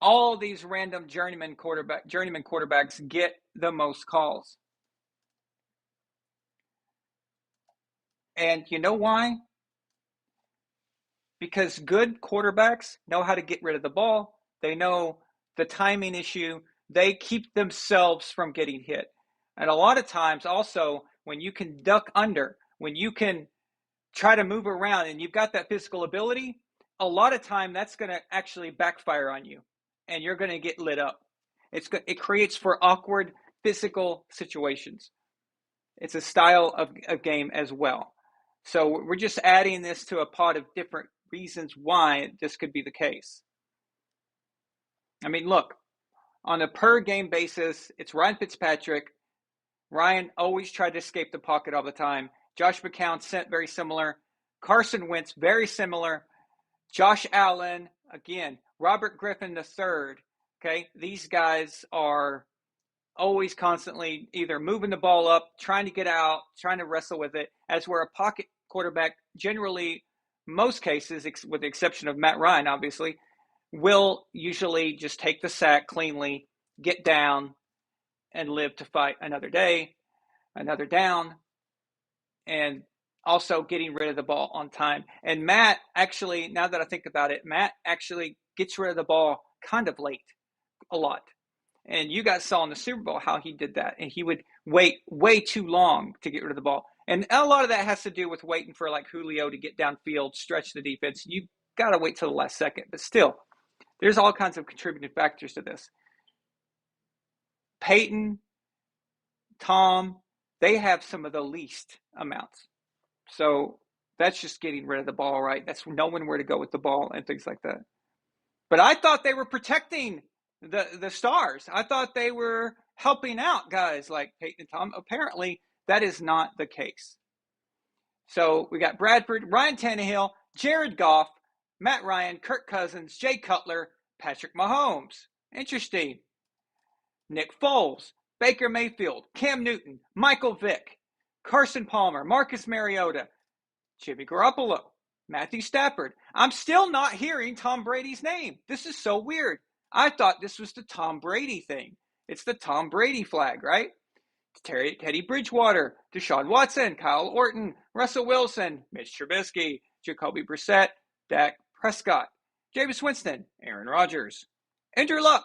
A: all these random journeyman quarterbacks get the most calls. And you know why? Because good quarterbacks know how to get rid of the ball. They know the timing issue. They keep themselves from getting hit. And a lot of times also, when you can duck under, when you can try to move around and you've got that physical ability, a lot of time that's going to actually backfire on you and you're going to get lit up. It creates for awkward physical situations. It's a style of game as well. So we're just adding this to a pot of different reasons why this could be the case. I mean, look, on a per game basis, it's Ryan Fitzpatrick. Ryan always tried to escape the pocket all the time. Josh McCown, very similar. Carson Wentz, very similar. Josh Allen, again. Robert Griffin III. Okay, these guys are always constantly either moving the ball up, trying to get out, trying to wrestle with it, as where a pocket quarterback generally, most cases, with the exception of Matt Ryan, obviously, will usually just take the sack cleanly, get down, and live to fight another day, another down, and also getting rid of the ball on time. And Matt actually, now that I think about it, Matt actually gets rid of the ball kind of late, a lot. And you guys saw in the Super Bowl how he did that. And he would wait way too long to get rid of the ball. And a lot of that has to do with waiting for like Julio to get downfield, stretch the defense. You got to wait till the last second. But still, there's all kinds of contributing factors to this. Peyton, Tom, they have some of the least amounts. So that's just getting rid of the ball, right? That's knowing where to go with the ball and things like that. But I thought they were protecting the stars. I thought they were helping out guys like Peyton and Tom. Apparently, that is not the case. So we got Bradford, Ryan Tannehill, Jared Goff, Matt Ryan, Kirk Cousins, Jay Cutler, Patrick Mahomes. Interesting. Nick Foles, Baker Mayfield, Cam Newton, Michael Vick, Carson Palmer, Marcus Mariota, Jimmy Garoppolo, Matthew Stafford. I'm still not hearing Tom Brady's name. This is so weird. I thought this was the Tom Brady thing. It's the Tom Brady flag, right? Teddy Bridgewater, Deshaun Watson, Kyle Orton, Russell Wilson, Mitch Trubisky, Jacoby Brissett, Dak Prescott, Jameis Winston, Aaron Rodgers, Andrew Luck,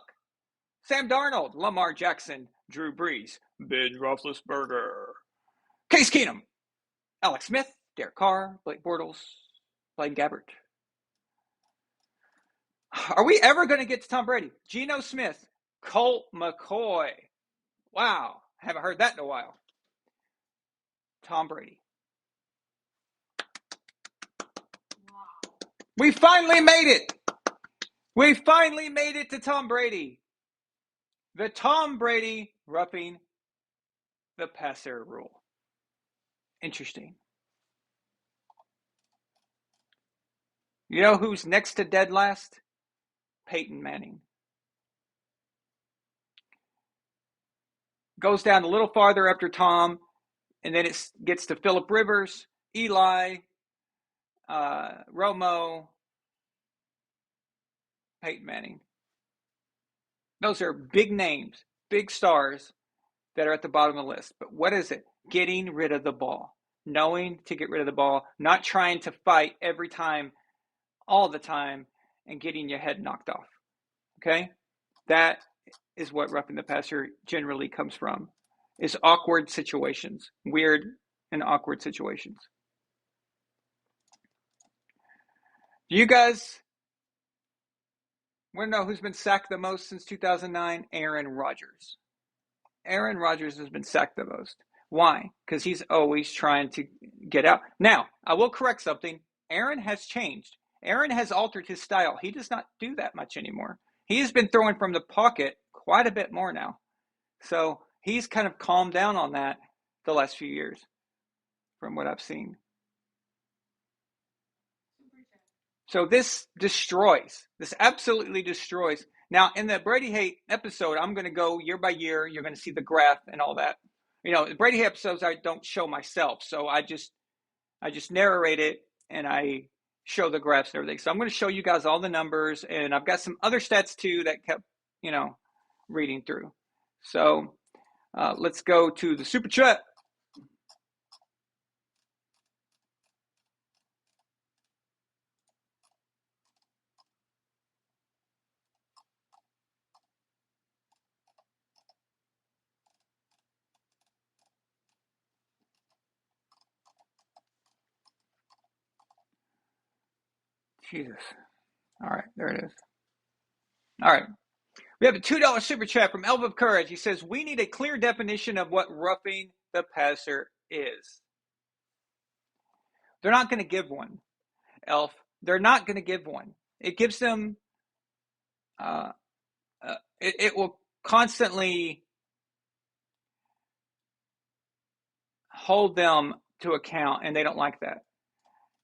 A: Sam Darnold, Lamar Jackson, Drew Brees, Ben Roethlisberger, Case Keenum, Alex Smith, Derek Carr, Blake Bortles, Blaine Gabbert. Are we ever going to get to Tom Brady? Geno Smith, Colt McCoy. Wow, haven't heard that in a while. Tom Brady.
D: Wow.
A: We finally made it. We finally made it to Tom Brady. The Tom Brady roughing the passer rule. Interesting. You know who's next to dead last? Peyton Manning. Goes down a little farther after Tom, and then it gets to Phillip Rivers, Eli, Romo, Peyton Manning. Those are big names, big stars that are at the bottom of the list. But what is it? Getting rid of the ball. Knowing to get rid of the ball, not trying to fight every time, all the time, and getting your head knocked off. Okay? That is what roughing the passer generally comes from, is awkward situations, weird and awkward situations. Do you guys want to know who's been sacked the most since 2009? Aaron Rodgers. Aaron Rodgers has been sacked the most. Why? Because he's always trying to get out. Now, I will correct something. Aaron has changed. Aaron has altered his style. He does not do that much anymore. He has been throwing from the pocket quite a bit more now. So he's kind of calmed down on that the last few years from what I've seen. So this destroys. This absolutely destroys. Now, in the Brady Hate episode, I'm going to go year by year. You're going to see the graph and all that. You know, the Brady Hate episodes, I don't show myself. So I just narrate it and I show the graphs and everything. So I'm going to show you guys all the numbers. And I've got some other stats too that kept, reading through. So let's go to the Super Chat. Jesus. All right, there it is. All right. We have a $2 super chat from Elf of Courage. He says, we need a clear definition of what roughing the passer is. They're not going to give one, Elf. They're not going to give one. It gives them, it will constantly hold them to account, and they don't like that.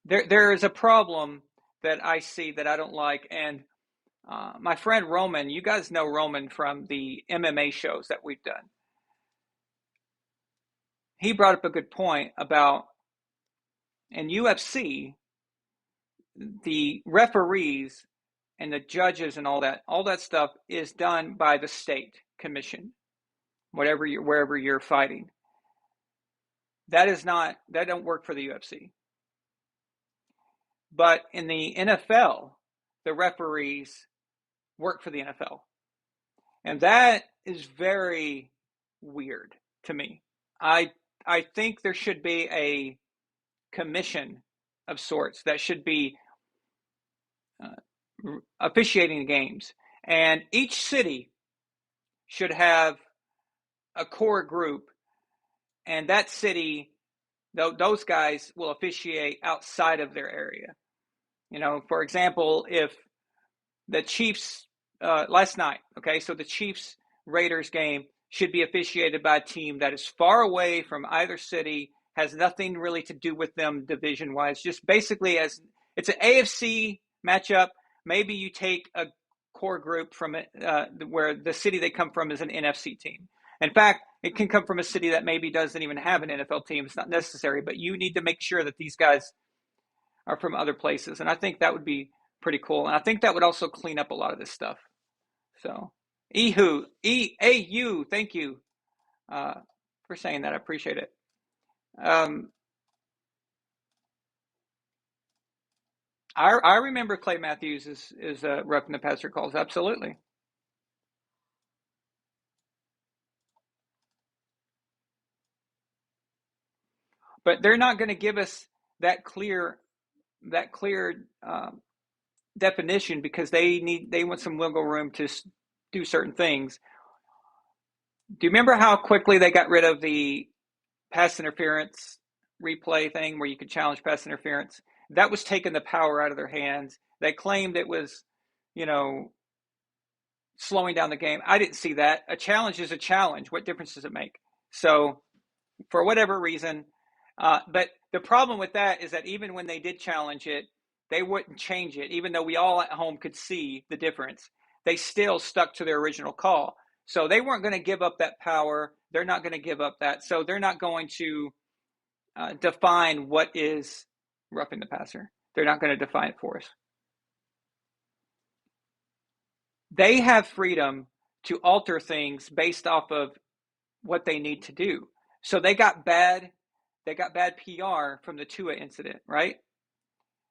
A: There is a problem that I see that I don't like, and my friend Roman, you guys know Roman from the MMA shows that we've done. He brought up a good point about, in UFC, the referees and the judges and all that stuff is done by the state commission, wherever you're fighting. That don't work for the UFC. But in the NFL, the referees work for the NFL. And that is very weird to me. I think there should be a commission of sorts that should be officiating the games. And each city should have a core group, and that city, those guys will officiate outside of their area. For example, if the Chiefs, last night, okay, so the Chiefs Raiders game should be officiated by a team that is far away from either city, has nothing really to do with them division-wise, just basically as it's an AFC matchup. Maybe you take a core group from it, where the city they come from is an NFC team. In fact, it can come from a city that maybe doesn't even have an NFL team. It's not necessary, but you need to make sure that these guys are from other places. And I think that would be pretty cool. And I think that would also clean up a lot of this stuff. So, E-A-U, thank you for saying that. I appreciate it. I remember Clay Matthews is roughing the passer calls. Absolutely. But they're not going to give us that clear definition because they want some wiggle room to do certain things. Do you remember how quickly they got rid of the pass interference replay thing where you could challenge pass interference? that was taking the power out of their hands. They claimed it was, slowing down the game. I didn't see that. A challenge is a challenge. What difference does it make? So for whatever reason, but the problem with that is that even when they did challenge it, they wouldn't change it. Even though we all at home could see the difference, they still stuck to their original call. So they weren't going to give up that power. They're not going to give up that. So they're not going to define what is roughing the passer. They're not going to define it for us. They have freedom to alter things based off of what they need to do. So they got bad PR from the Tua incident, right?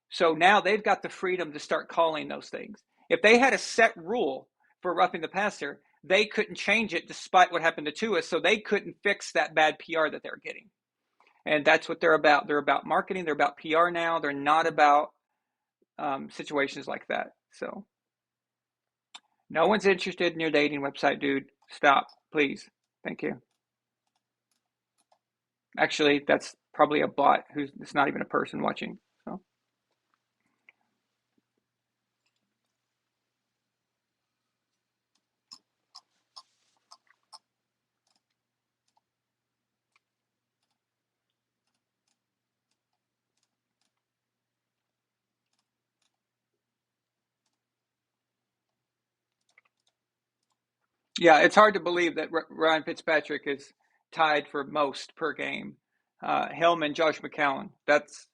A: So now they've got the freedom to start calling those things. If they had a set rule for roughing the passer, they couldn't change it despite what happened to Tua, so they couldn't fix that bad PR that they're getting. And that's what they're about. They're about marketing. They're about PR now. They're not about situations like that. So no one's interested in your dating website, dude. Stop, please. Thank you. Actually, that's probably a bot it's not even a person watching. So. Yeah, it's hard to believe that Ryan Fitzpatrick is tied for most per game. Him and Josh McCown. That's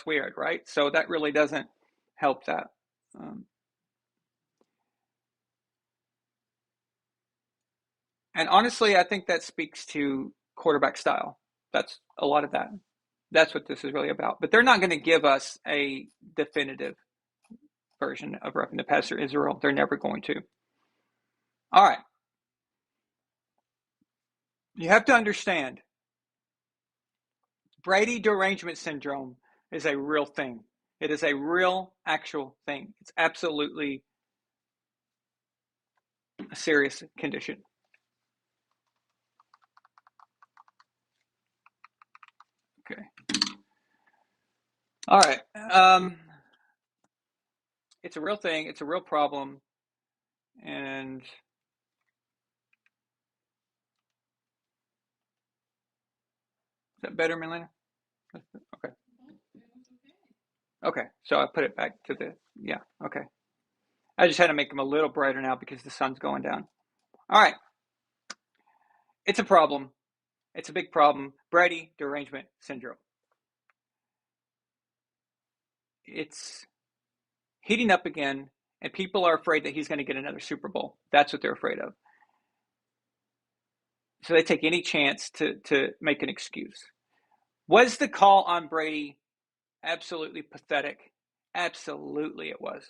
A: weird, right? So that really doesn't help that. And honestly, I think that speaks to quarterback style. That's a lot of that. That's what this is really about. But they're not going to give us a definitive version of roughing the passer Israel. They're never going to. All right. You have to understand, Brady derangement syndrome is a real thing. It is a real, actual thing. It's absolutely a serious condition. Okay. All right. It's a real thing. It's a real problem. And is that better, Melina? Okay. Okay. So I put it back to yeah. Okay. I just had to make them a little brighter now because the sun's going down. All right. It's a problem. It's a big problem. Brady derangement syndrome. It's heating up again, and people are afraid that he's going to get another Super Bowl. That's what they're afraid of. So they take any chance to make an excuse. Was the call on Brady absolutely pathetic? Absolutely it was.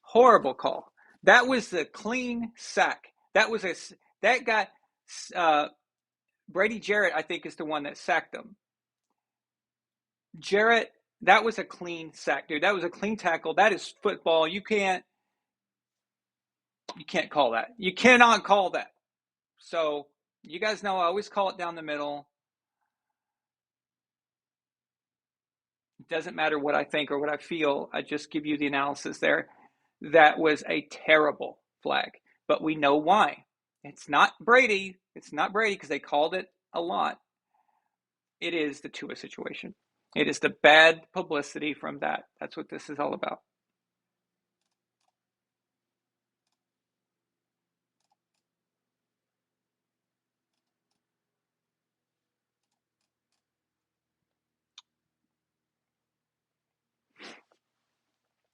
A: Horrible call. That was the clean sack. That got Brady Jarrett, I think, is the one that sacked him. Jarrett, that was a clean sack, dude. That was a clean tackle. That is football. You can't call that. You cannot call that. So you guys know I always call it down the middle. It doesn't matter what I think or what I feel. I just give you the analysis there. That was a terrible flag, but we know why. It's not Brady. It's not Brady because they called it a lot. It is the Tua situation. It is the bad publicity from that. That's what this is all about.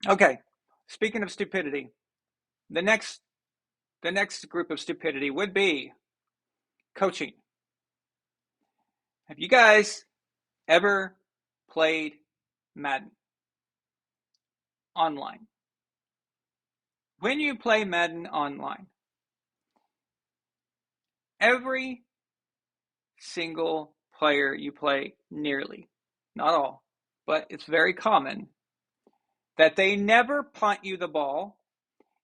A: Okay, speaking of stupidity, the next group of stupidity would be coaching. Have you guys ever played Madden online? When you play Madden online, every single player you play, nearly, not all, but it's very common that they never punt you the ball.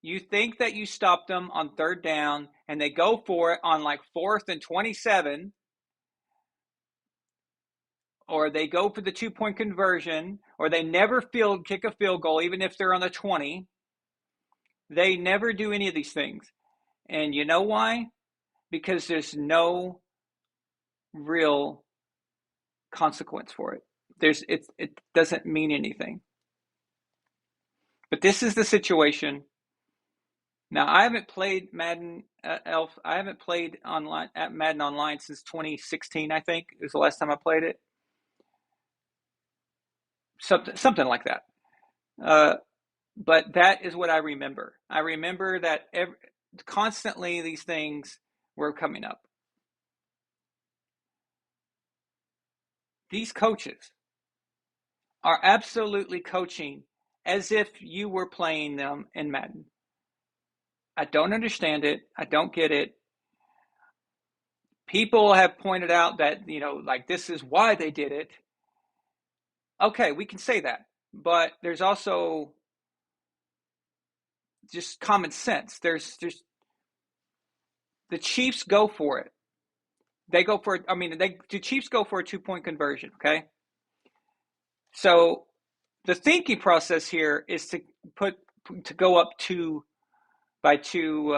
A: You think that you stopped them on third down, and they go for it on like 4th and 27, or they go for the 2-point conversion, or they never kick a field goal, even if they're on the 20. They never do any of these things. And you know why? Because there's no real consequence for it. It doesn't mean anything. But this is the situation. Now, I haven't played Madden Elf. I haven't played online at Madden Online since 2016. I think it was the last time I played it. Something like that. But that is what I remember. I remember that constantly these things were coming up. These coaches are absolutely coaching as if you were playing them in Madden. I don't understand it. I don't get it. People have pointed out that, like this is why they did it. Okay, we can say that. But there's also just common sense. There's the Chiefs go for it. They go for it. The Chiefs go for a 2-point conversion, okay? So the thinking process here is to go up by two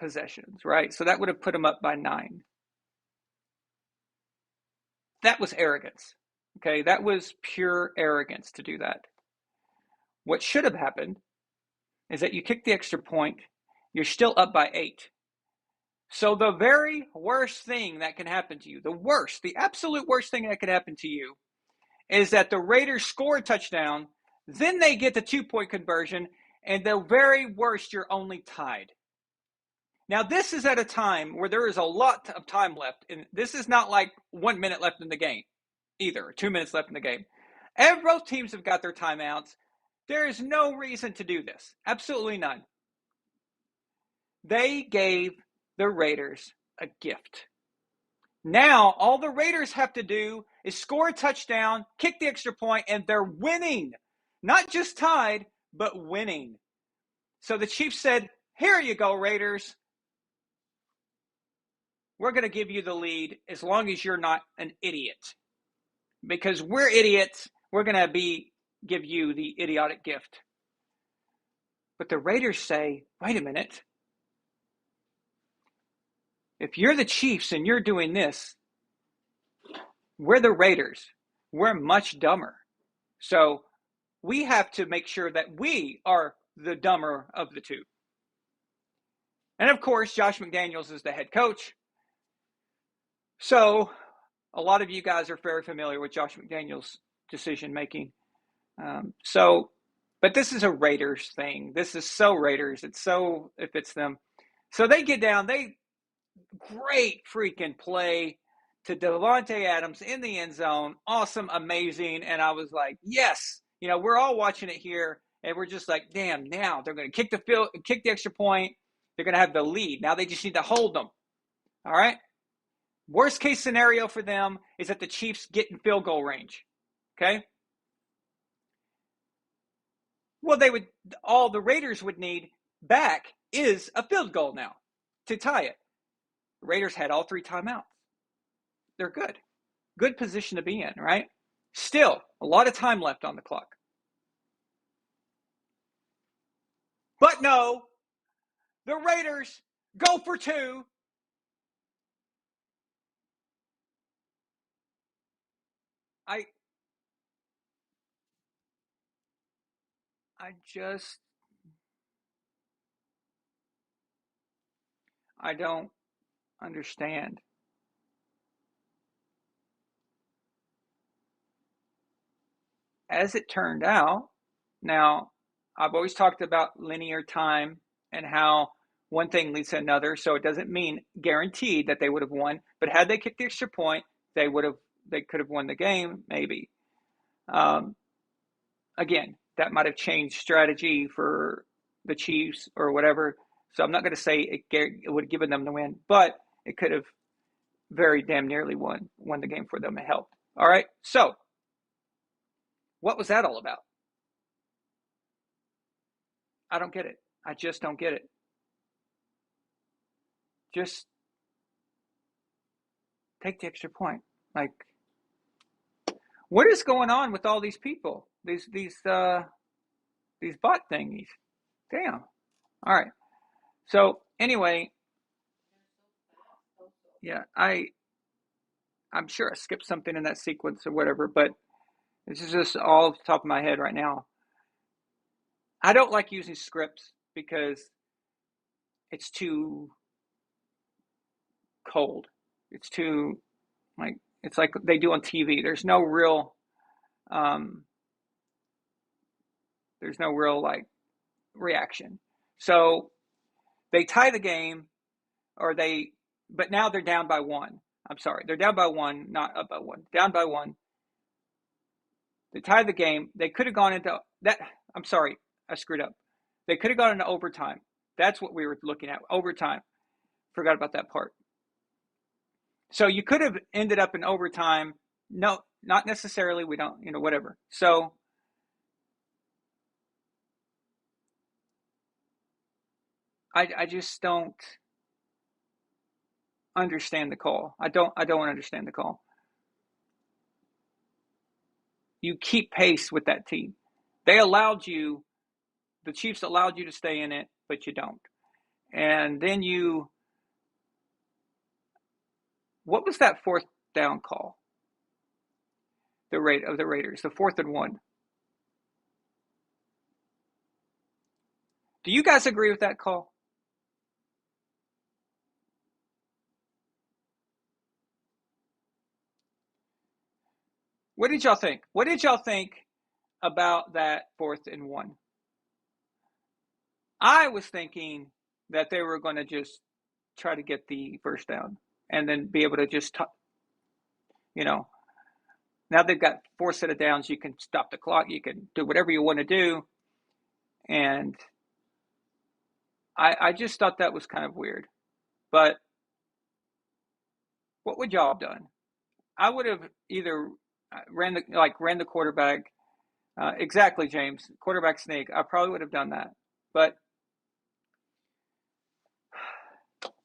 A: possessions, right? So that would have put them up by 9. That was arrogance, okay? That was pure arrogance to do that. What should have happened is that you kick the extra point, you're still up by 8. So the very worst thing that can happen to you, the absolute worst thing that could happen to you is that the Raiders score a touchdown, then they get the 2-point conversion, and the very worst, you're only tied. Now, this is at a time where there is a lot of time left, and this is not like 1 minute left in the game either, or 2 minutes left in the game. Both teams have got their timeouts. There is no reason to do this. Absolutely none. They gave the Raiders a gift. Now, all the Raiders have to do is score a touchdown, kick the extra point, and they're winning. Not just tied, but winning. So the Chiefs said, here you go, Raiders. We're going to give you the lead as long as you're not an idiot. Because we're idiots, we're going to give you the idiotic gift. But the Raiders say, wait a minute. If you're the Chiefs and you're doing this, we're the Raiders. We're much dumber. So we have to make sure that we are the dumber of the two. And of course, Josh McDaniels is the head coach. So a lot of you guys are very familiar with Josh McDaniels' decision making. But this is a Raiders thing. This is so Raiders. It fits them. So they get down. Great freaking play to Devontae Adams in the end zone. Awesome, amazing. And I was like, yes. We're all watching it here, and we're just like, damn, now they're going to kick the extra point. They're going to have the lead. Now they just need to hold them. All right? Worst case scenario for them is that the Chiefs get in field goal range. Okay? Well, all the Raiders would need back is a field goal now to tie it. The Raiders had all 3 timeouts. They're good. Good position to be in, right? Still, a lot of time left on the clock. But no, the Raiders go for 2. I don't understand. As it turned out, now I've always talked about linear time and how one thing leads to another, so it doesn't mean guaranteed that they would have won, but had they kicked the extra point, they could have won the game, maybe. Again, that might have changed strategy for the Chiefs or whatever. So I'm not going to say it would have given them the win, but it could have very damn nearly won the game for them. It helped. All right. So what was that all about? I don't get it. I just don't get it. Just take the extra point. Like, What is going on with all these people? These bot thingies. Damn. All right. So anyway, yeah, I'm sure I skipped something in that sequence or whatever, but this is just all off the top of my head right now. I don't like using scripts because it's too cold. It's too it's like they do on TV. There's no real like reaction. So they tie the game, but now they're down by one. I'm sorry, they're down by one, not up by one. Down by one. They tied the game. They could have gone into that. I'm sorry, I screwed up. They could have gone into overtime. That's what we were looking at. Overtime. Forgot about that part. So you could have ended up in overtime. No, not necessarily. We don't, whatever. So I just don't understand the call. I don't understand the call. You keep pace with that team. The Chiefs allowed you to stay in it, but you don't. And then what was that fourth down call? The rate of the Raiders, the 4th and 1. Do you guys agree with that call? What did y'all think? What did y'all think about that 4th and 1? I was thinking that they were going to just try to get the first down and then be able to just, now they've got 4 set of downs. You can stop the clock. You can do whatever you want to do. And I just thought that was kind of weird. But what would y'all have done? I would have either ran the quarterback. Exactly, James. Quarterback sneak. I probably would have done that. But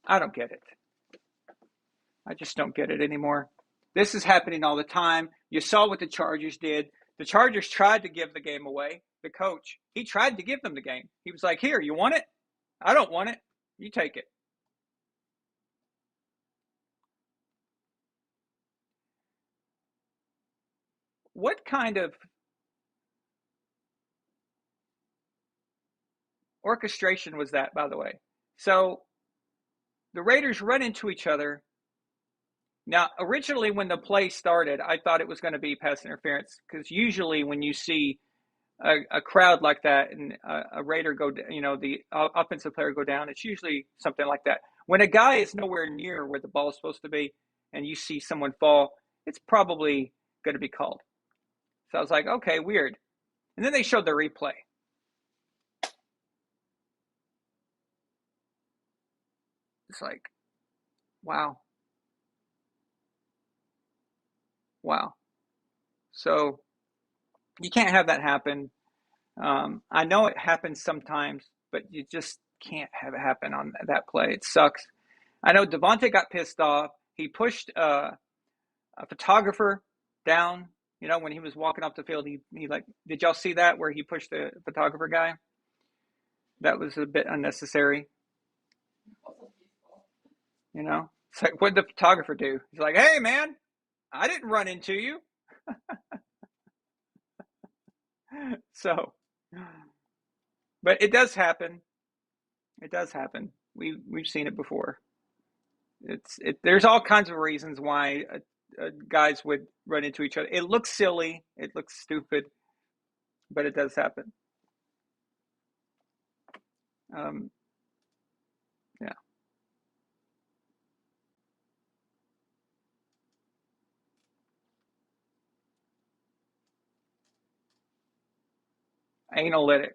A: I don't get it. I just don't get it anymore. This is happening all the time. You saw what the Chargers did. The Chargers tried to give the game away. The coach, he tried to give them the game. He was like, here, you want it? I don't want it. You take it. What kind of orchestration was that, by the way? So the Raiders run into each other. Now, originally when the play started, I thought it was going to be pass interference because usually when you see a crowd like that and a Raider go, the offensive player go down, it's usually something like that. When a guy is nowhere near where the ball is supposed to be and you see someone fall, it's probably going to be called. So I was like, okay, weird. And then they showed the replay. It's like, wow. Wow. So you can't have that happen. I know it happens sometimes, but you just can't have it happen on that play. It sucks. I know Devontae got pissed off. He pushed a photographer down, when he was walking off the field. He did y'all see that where he pushed the photographer guy? That was a bit unnecessary. It's like, what did the photographer do? He's like, hey, man, I didn't run into you. So, but it does happen. It does happen. We've seen it before. There's all kinds of reasons why guys would run into each other. It looks silly. It looks stupid, but it does happen. Yeah. Analytics.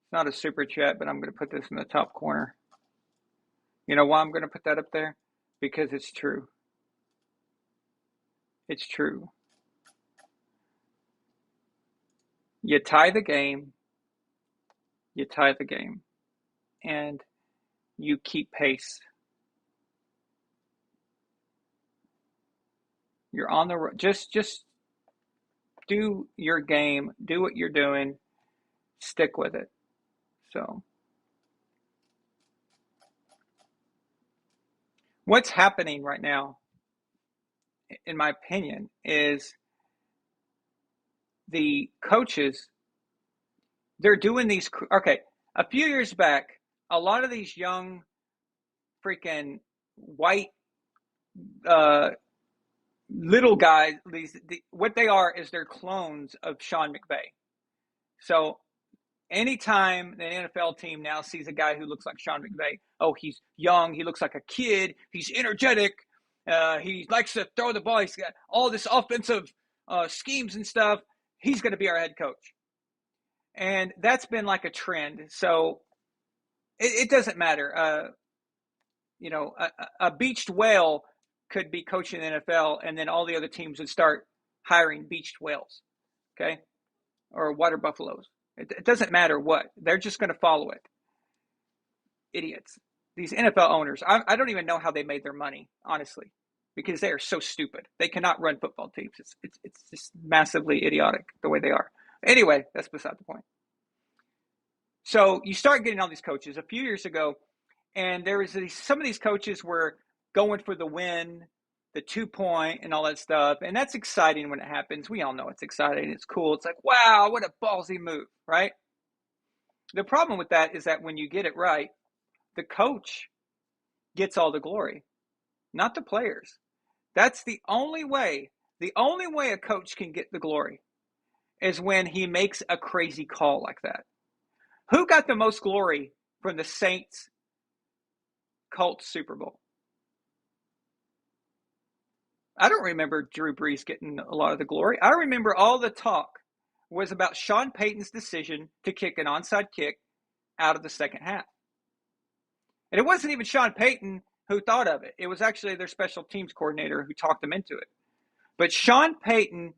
A: It's not a super chat, but I'm going to put this in the top corner. You know why I'm going to put that up there? Because it's true. It's true. You tie the game. you tie the game, and you keep pace. You're on the road. Just do your game. Do what you're doing. Stick with it. So, what's happening right now, in my opinion, is the coaches, they're doing these. Okay, a few years back, a lot of these young freaking white little guys, what they are is they're clones of Sean McVay. So anytime the NFL team now sees a guy who looks like Sean McVay, oh, he's young, he looks like a kid, he's energetic, he likes to throw the ball, he's got all this offensive schemes and stuff, he's going to be our head coach. And that's been like a trend. So it doesn't matter. A beached whale could be coaching the NFL, and then all the other teams would start hiring beached whales, okay, or water buffaloes. It doesn't matter what. They're just going to follow it. Idiots. These NFL owners, I don't even know how they made their money, honestly, because they are so stupid. They cannot run football teams. It's just massively idiotic the way they are. Anyway, that's beside the point. So you start getting all these coaches. A few years ago, and there was some of these coaches were going for the win, the 2-point, and all that stuff. And that's exciting when it happens. We all know it's exciting. It's cool. It's like, wow, what a ballsy move, right? The problem with that is that when you get it right, the coach gets all the glory, not the players. That's the only way. The only way a coach can get the glory is when he makes a crazy call like that. Who got the most glory from the Saints Colts Super Bowl? I don't remember Drew Brees getting a lot of the glory. I remember all the talk was about Sean Payton's decision to kick an onside kick out of the second half. And it wasn't even Sean Payton who thought of it. It was actually their special teams coordinator who talked them into it. But Sean Payton,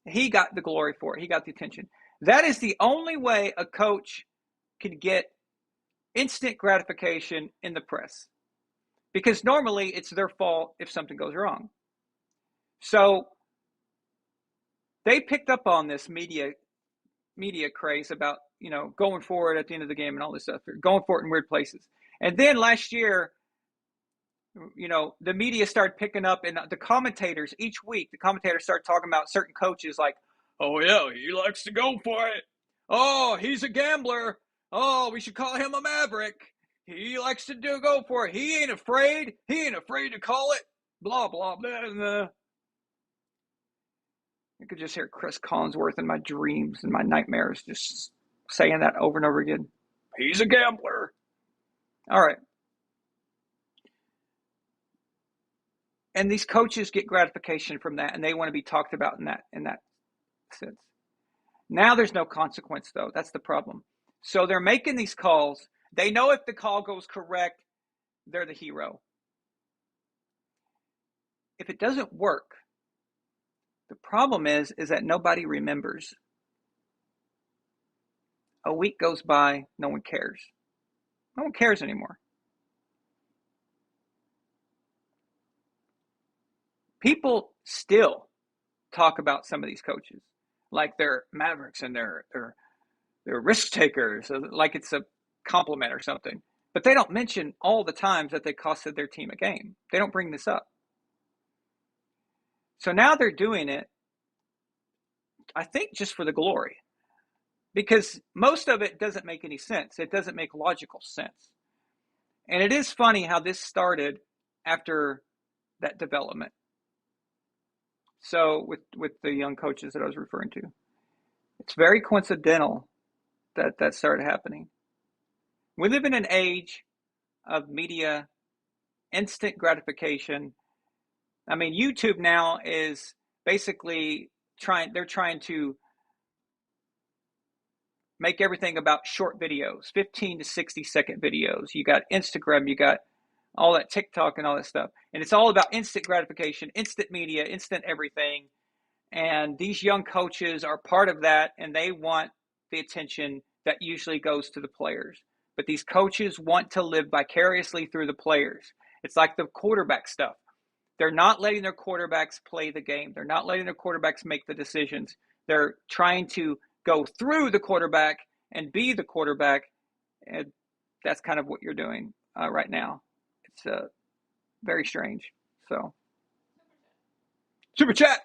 A: he got the glory for it. He got the attention. That is the only way a coach can get instant gratification in the press. Because normally it's their fault if something goes wrong. So they picked up on this media craze about, going forward at the end of the game and all this stuff. They're going for it in weird places. And then last year, the media started picking up, and the commentators, each week, the commentators started talking about certain coaches like, oh, yeah, he likes to go for it. Oh, he's a gambler. Oh, we should call him a maverick. He likes to go for it. He ain't afraid. He ain't afraid to call it. Blah, blah, blah, blah. I could just hear Chris Collinsworth in my dreams and my nightmares just saying that over and over again. He's a gambler. All right. And these coaches get gratification from that, and they want to be talked about in that sense. Now there's no consequence, though. That's the problem. So they're making these calls. They know if the call goes correct, they're the hero. If it doesn't work, the problem is that nobody remembers. A week goes by, no one cares. No one cares anymore. People still talk about some of these coaches like they're mavericks and they're risk takers, like it's a compliment or something. But they don't mention all the times that they costed their team a game. They don't bring this up. So now they're doing it, I think, just for the glory. Because most of it doesn't make any sense. It doesn't make logical sense. And it is funny how this started after that development. So with the young coaches that I was referring to, it's very coincidental that started happening. We live in an age of media, instant gratification. I mean, YouTube now is basically they're trying to make everything about short videos, 15 to 60 second videos. You got Instagram, you got all that TikTok and all that stuff. And it's all about instant gratification, instant media, instant everything. And these young coaches are part of that, and they want the attention that usually goes to the players. But these coaches want to live vicariously through the players. It's like the quarterback stuff. They're not letting their quarterbacks play the game. They're not letting their quarterbacks make the decisions. They're trying to go through the quarterback and be the quarterback. And that's kind of what you're doing right now. It's very strange. So, super chat.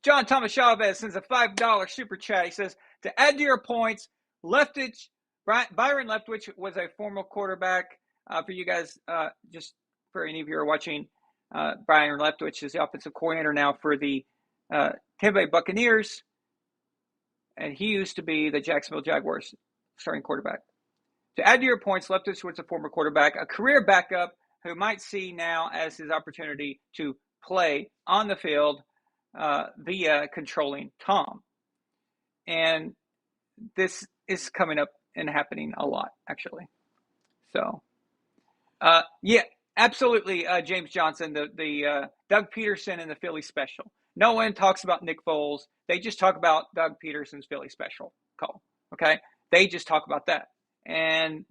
A: John Thomas Chavez sends a $5 super chat. He says, to add to your points, Leftwich, Byron Leftwich was a former quarterback. For you guys, just for any of you who are watching, Byron Leftwich is the offensive coordinator now for the Tampa Bay Buccaneers. And he used to be the Jacksonville Jaguars starting quarterback. To add to your points, Leftwich was a former quarterback, a career backup who might see now as his opportunity to play on the field via controlling Tom. And this is coming up and happening a lot, actually. So, yeah, absolutely, James Johnson, the Doug Peterson and the Philly special. No one talks about Nick Foles. They just talk about Doug Peterson's Philly special call, okay? They just talk about that. And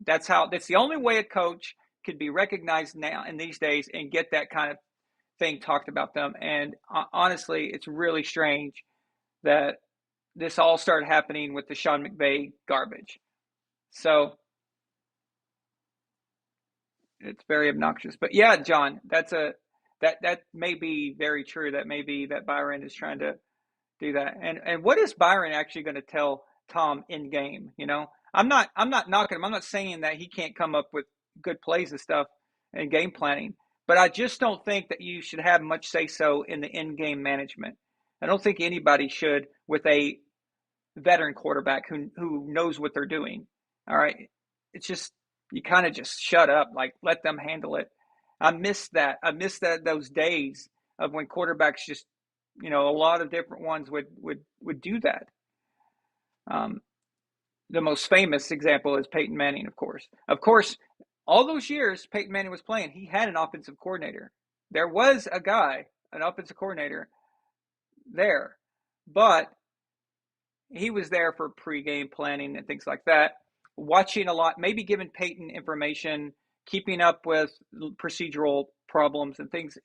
A: that's the only way a coach could be recognized now in these days and get that kind of thing talked about them. And honestly, it's really strange that this all started happening with the Sean McVay garbage. So it's very obnoxious. But yeah, John, that may be very true. That may be that Byron is trying to do that. And what is Byron actually going to tell Tom in game? You know, I'm not knocking him. I'm not saying that he can't come up with good plays and stuff and game planning. But I just don't think that you should have much say-so in the in-game management. I don't think anybody should with a veteran quarterback who knows what they're doing. All right. It's just, you kind of just shut up, like let them handle it. I miss that. I miss those days of when quarterbacks just, a lot of different ones would do that. The most famous example is Peyton Manning, of course. Of course, all those years Peyton Manning was playing, he had an offensive coordinator. There was a guy, an offensive coordinator there, but he was there for pregame planning and things like that, watching a lot, maybe giving Peyton information, keeping up with procedural problems and things,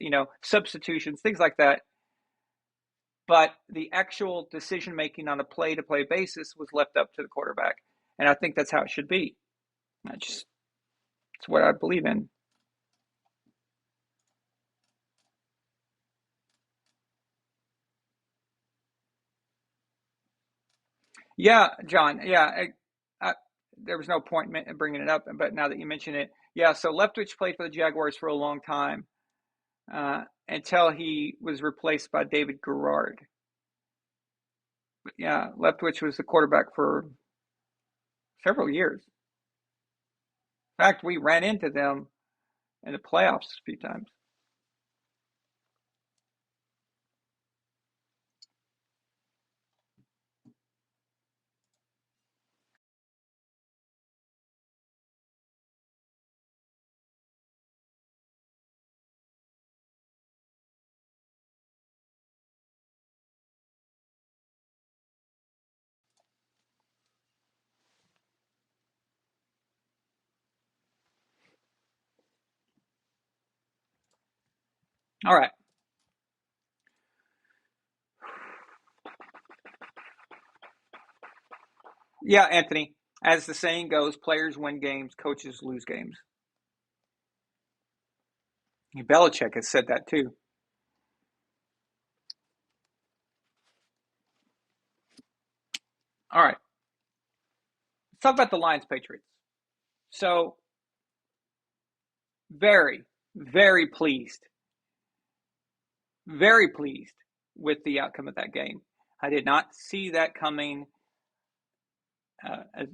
A: substitutions, things like that. But the actual decision-making on a play-to-play basis was left up to the quarterback. And I think that's how it should be. It's what I believe in. Yeah, John. Yeah, there was no point in bringing it up, but now that you mention it, yeah. So Leftwich played for the Jaguars for a long time until he was replaced by David Garrard. But yeah, Leftwich was the quarterback for several years. In fact, we ran into them in the playoffs a few times. All right. Yeah, Anthony, as the saying goes, players win games, coaches lose games. Belichick has said that too. All right. Let's talk about the Lions Patriots. So, very, very pleased with the outcome of that game. I did not see that coming.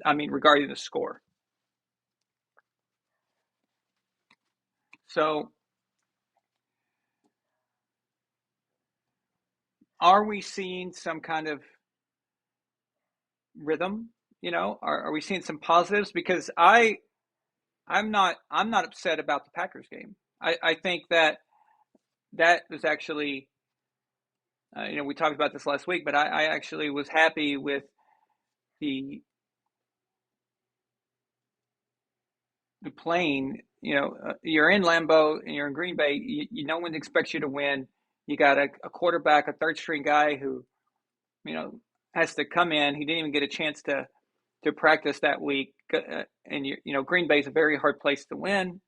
A: Regarding the score. So, are we seeing some kind of rhythm? Are we seeing some positives? Because I'm not upset about the Packers game. I think that that was actually, we talked about this last week, but I actually was happy with the playing. You're in Lambeau and you're in Green Bay. No one expects you to win. You got a quarterback, a third string guy who, has to come in. He didn't even get a chance to practice that week. And Green Bay is a very hard place to win,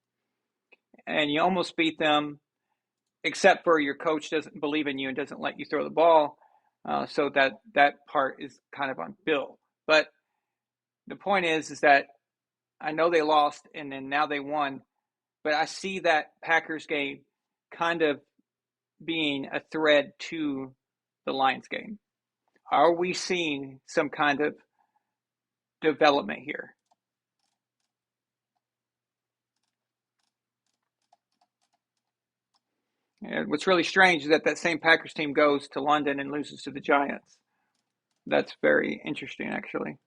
A: and you almost beat them, except for your coach doesn't believe in you and doesn't let you throw the ball. So that part is kind of on Bill. But the point is that I know they lost and then now they won, but I see that Packers game kind of being a thread to the Lions game. Are we seeing some kind of development here? And what's really strange is that same Packers team goes to London and loses to the Giants. That's very interesting, actually.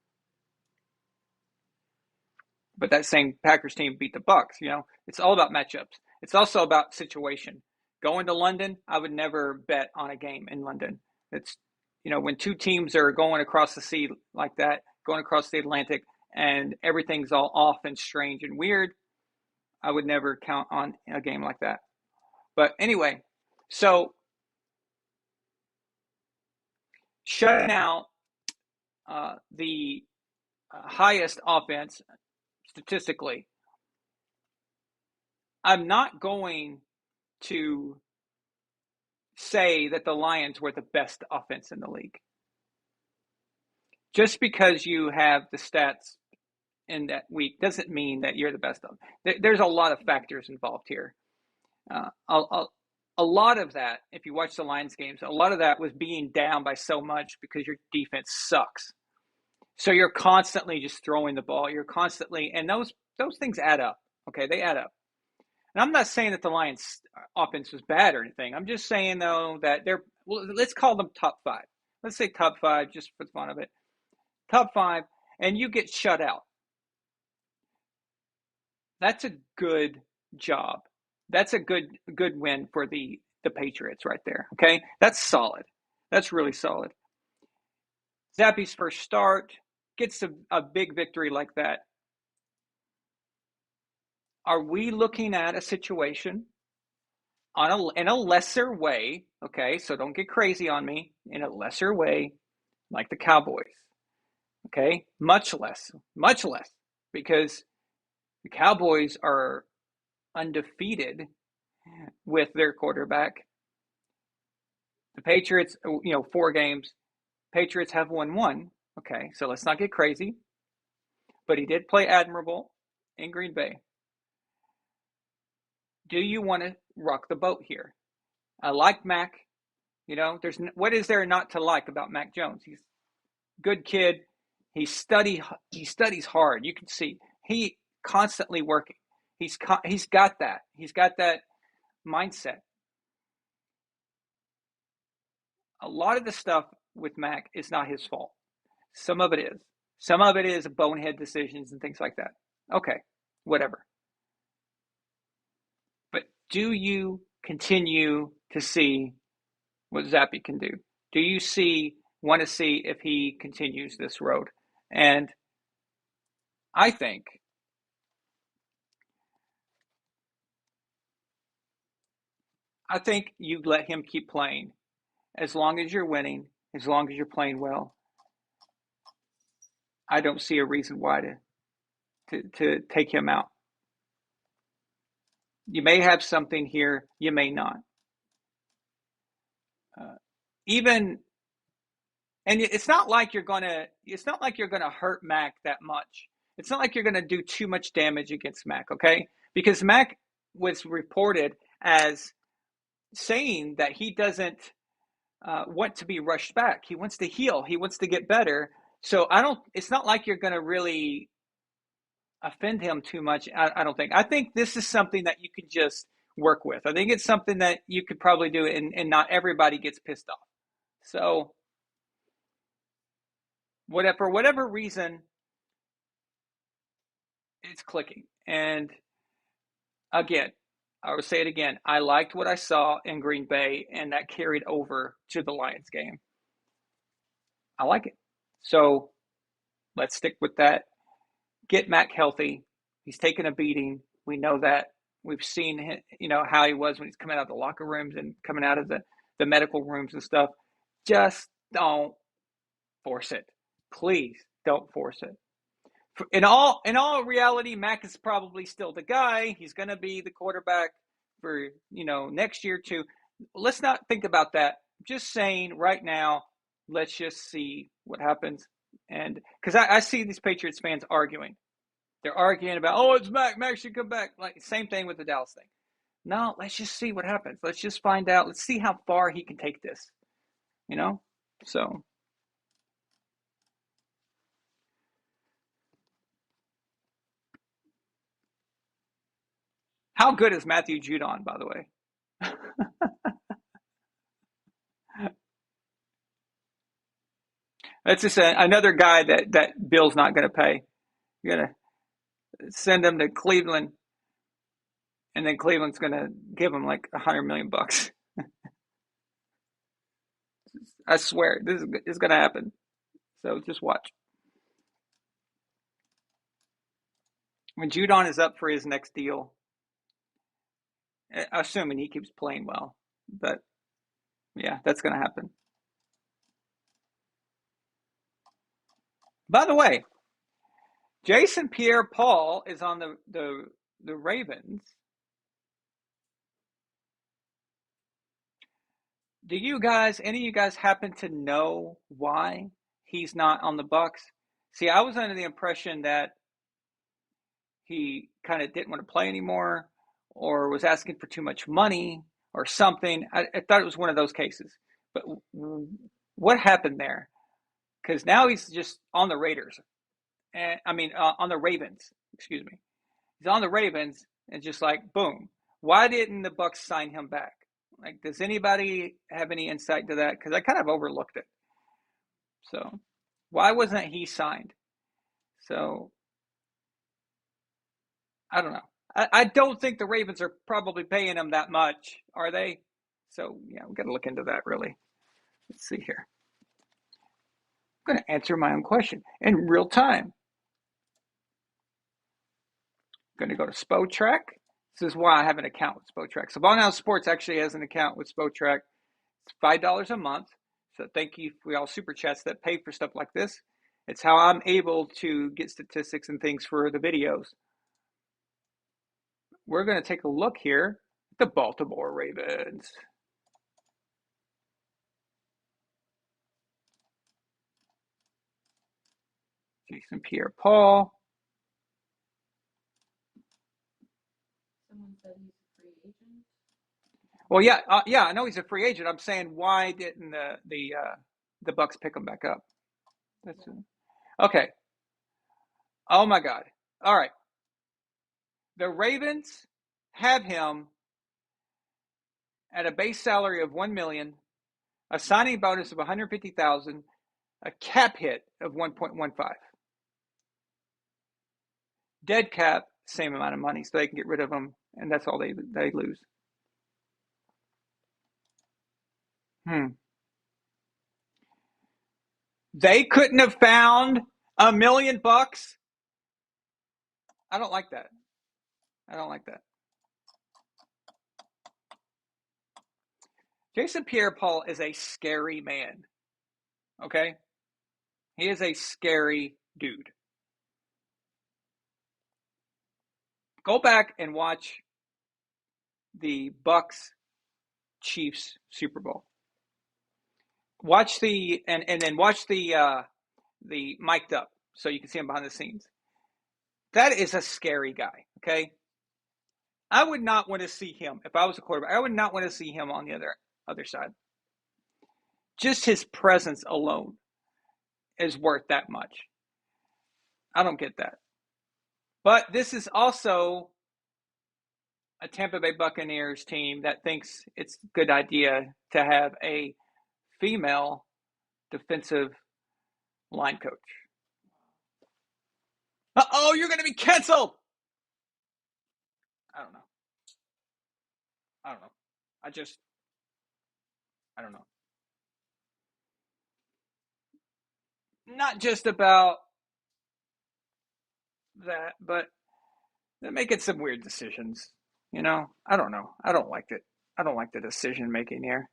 A: But that same Packers team beat the Bucs. It's all about matchups. It's also about situation. Going to London, I would never bet on a game in London. It's, when two teams are going across the sea like that, going across the Atlantic, and everything's all off and strange and weird, I would never count on a game like that. But anyway, so shutting out the highest offense statistically, I'm not going to say that the Lions were the best offense in the league. Just because you have the stats in that week doesn't mean that you're the best of them. There's a lot of factors involved here. A lot of that, if you watch the Lions games, a lot of that was being down by so much because your defense sucks. So you're constantly just throwing the ball. You're constantly, and those things add up. Okay, they add up. And I'm not saying that the Lions offense was bad or anything. I'm just saying, though, that let's call them top 5. Let's say top 5 just for the fun of it. Top 5, and you get shut out. That's a good job. That's a good win for the Patriots right there. Okay, that's solid. That's really solid. Zappe's first start gets a big victory like that. Are we looking at a situation in a lesser way? Okay, so don't get crazy on me. In a lesser way, like the Cowboys. Okay, much less, because the Cowboys are undefeated with their quarterback. The Patriots, 4 games. Patriots have won 1. Okay, so let's not get crazy. But he did play admirable in Green Bay. Do you want to rock the boat here? I like Mac. What is there not to like about Mac Jones? He's a good kid. He studies hard. You can see he constantly working. He's got that. He's got that mindset. A lot of the stuff with Mac is not his fault. Some of it is. Some of it is bonehead decisions and things like that. Okay, whatever. But do you continue to see what Zappe can do? Do you want to see if he continues this road? And I think you let him keep playing as long as you're winning, as long as you're playing well. I don't see a reason why to take him out. You may have something here, you may not. And it's not like you're gonna hurt Mac that much. It's not like you're gonna do too much damage against Mac, okay? Because Mac was reported as saying that he doesn't want to be rushed back. He wants to heal. He wants to get better. So it's not like you're going to really offend him too much. I don't think. I think this is something that you could just work with. I think it's something that you could probably do and not everybody gets pissed off. So for whatever reason, it's clicking. And again, I will say it again. I liked what I saw in Green Bay, and that carried over to the Lions game. I like it. So let's stick with that. Get Mac healthy. He's taken a beating. We know that. We've seen him, how he was when he's coming out of the locker rooms and coming out of the medical rooms and stuff. Just don't force it. Please don't force it. In all reality, Mac is probably still the guy. He's going to be the quarterback for next year too. Let's not think about that. Just saying right now, let's just see what happens. And because I see these Patriots fans arguing. They're arguing about, oh, it's Mac. Mac should come back. Like same thing with the Dallas thing. No, let's just see what happens. Let's just find out. Let's see how far he can take this. So how good is Matthew Judon, by the way? That's just another guy that Bill's not going to pay. You're going to send him to Cleveland, and then Cleveland's going to give him like $100 million. I swear, this is going to happen. So just watch. When Judon is up for his next deal, assuming he keeps playing well, but yeah, that's going to happen. By the way, Jason Pierre-Paul is on the Ravens. Do any of you guys happen to know why he's not on the Bucs? See, I was under the impression that he kind of didn't want to play anymore or was asking for too much money or something. I thought it was one of those cases. But what happened there? Because now he's just on the Raiders. On the Ravens. Excuse me. He's on the Ravens and just like, boom. Why didn't the Bucs sign him back? Like, does anybody have any insight to that? Because I kind of overlooked it. So, why wasn't he signed? So, I don't know. I don't think the Ravens are probably paying him that much, are they? So, yeah, we've got to look into that, really. Let's see here. I'm going to answer my own question in real time. I'm going to go to SpoTrack. This is why I have an account with SpoTrack. So, Von House Sports actually has an account with SpoTrack. It's $5 a month. So, thank you for all super chats that pay for stuff like this. It's how I'm able to get statistics and things for the videos. We're going to take a look here at the Baltimore Ravens. Jason Pierre-Paul.
D: Someone said he's a free agent.
A: Well, yeah, I know he's a free agent. I'm saying, why didn't the Bucs pick him back up? That's okay. Oh my God! All right, the Ravens have him at a base salary of $1 million, a signing bonus of $150,000, a cap hit of 1.15, dead cap, same amount of money, so they can get rid of him, and that's all they lose. They couldn't have found $1 million. I don't like that. Jason Pierre-Paul is a scary man. Okay? He is a scary dude. Go back and watch the Bucs Chiefs Super Bowl. Watch then watch the mic'd up so you can see him behind the scenes. That is a scary guy, okay? I would not want to see him if I was a quarterback. I would not want to see him on the other side. Just his presence alone is worth that much. I don't get that. But this is also a Tampa Bay Buccaneers team that thinks it's a good idea to have a female defensive line coach. Uh-oh, you're going to be canceled. I don't know. I don't know. I don't know. Not just about that, but they're making some weird decisions. I don't know. I don't like it. I don't like the decision making here.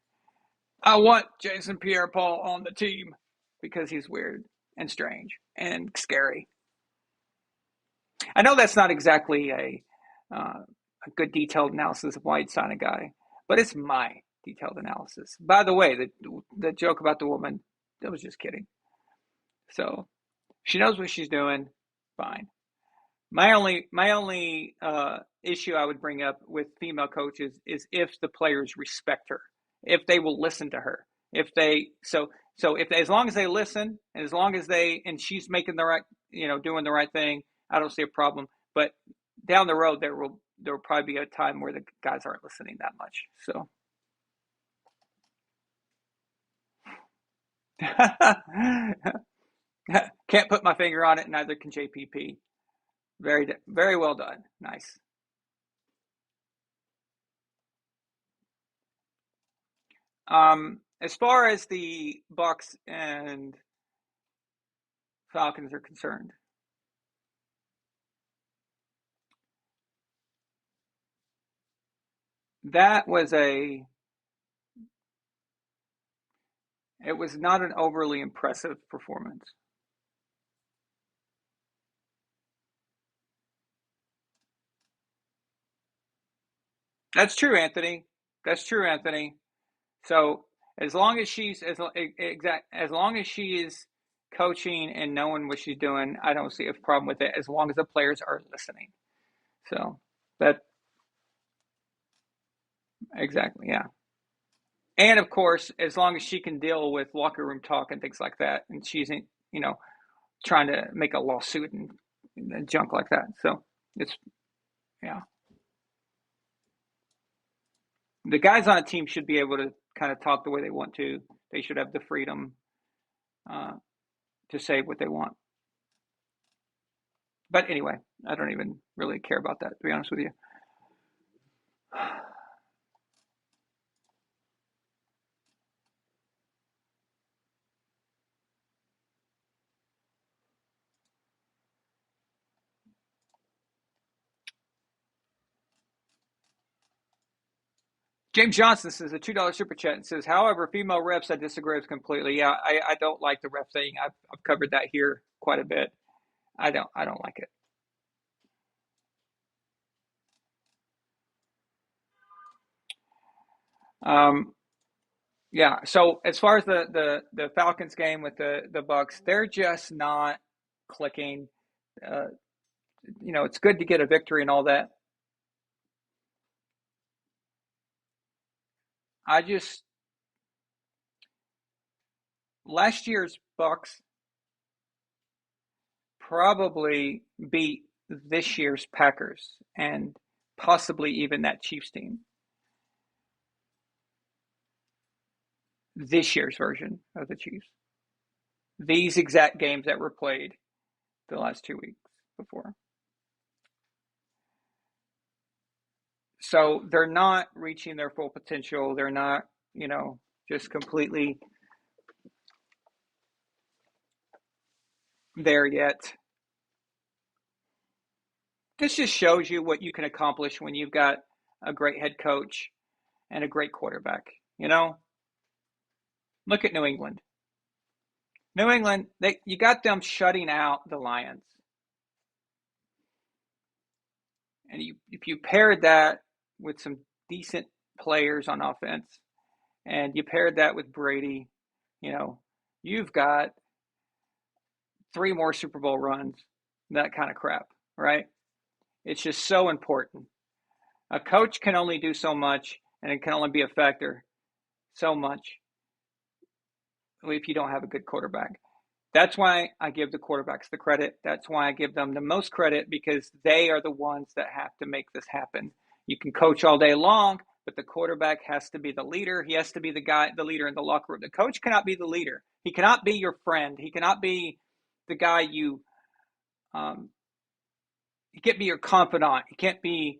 A: I want Jason Pierre-Paul on the team because he's weird and strange and scary. I know that's not exactly a good detailed analysis of why he'd sign a guy, but it's my detailed analysis. By the way, the joke about the woman, that was just kidding. So she knows what she's doing. Fine. My only issue I would bring up with female coaches is if the players respect her, if they will listen to her, if they if as long as they listen and as long as and she's making the right doing the right thing, I don't see a problem. But down the road there will probably be a time where the guys aren't listening that much. So can't put my finger on it. Neither can JPP. Very well done. Nice. As far as the Bucs and Falcons are concerned, that was it was not an overly impressive performance. That's true, Anthony. That's true, Anthony. So as long as as long as she is coaching and knowing what she's doing, I don't see a problem with it as long as the players are listening. So that exactly, yeah. And of course, as long as she can deal with locker room talk and things like that, and she's you know trying to make a lawsuit and junk like that. So it's yeah. The guys on a team should be able to kind of talk the way they want to. They should have the freedom uh, to say what they want. But anyway, I don't even really care about that, to be honest with you. James Johnson says a $2 super chat and says, however, female refs I disagree with completely. Yeah, I don't like the ref thing. I've covered that here quite a bit. I don't like it. Um, yeah. So as far as the Falcons game with the Bucs, they're just not clicking. Uh, it's good to get a victory and all that. I just last year's Bucs probably beat this year's Packers and possibly even that Chiefs team. This year's version of the Chiefs. These exact games that were played the last 2 weeks before. So they're not reaching their full potential. They're not, just completely there yet. This just shows you what you can accomplish when you've got a great head coach and a great quarterback. Look at New England. New England, you got them shutting out the Lions. And if you paired that with some decent players on offense, and you paired that with Brady, you've got 3 more Super Bowl runs, that kind of crap, right? It's just so important. A coach can only do so much, and it can only be a factor so much if you don't have a good quarterback. That's why I give the quarterbacks the credit. That's why I give them the most credit, because they are the ones that have to make this happen. You can coach all day long, but the quarterback has to be the leader. He has to be the leader in the locker room. The coach cannot be the leader. He cannot be your friend. He cannot be the guy he can't be your confidant. He can't get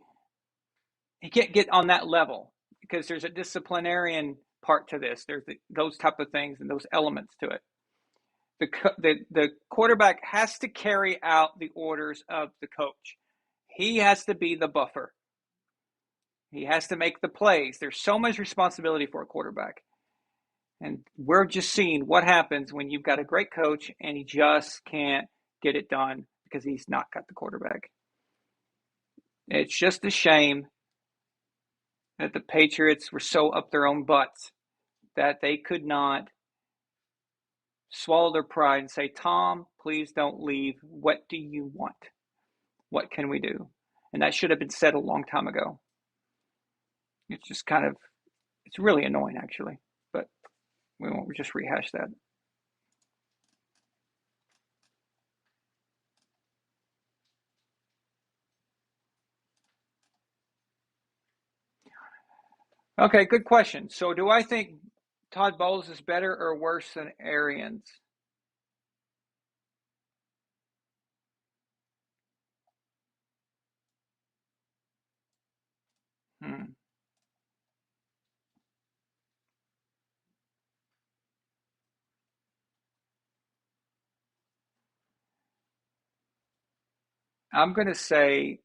A: on that level. because there's a disciplinarian part to this. There's those type of things and those elements to it. The quarterback has to carry out the orders of the coach. He has to be the buffer. He has to make the plays. There's so much responsibility for a quarterback. And we're just seeing what happens when you've got a great coach and he just can't get it done because he's not got the quarterback. It's just a shame that the Patriots were so up their own butts that they could not swallow their pride and say, Tom, please don't leave. What do you want? What can we do? And that should have been said a long time ago. It's just kind of, it's really annoying actually, but we won't just rehash that. Okay, good question. So do I think Todd Bowles is better or worse than Arians? I'm going to say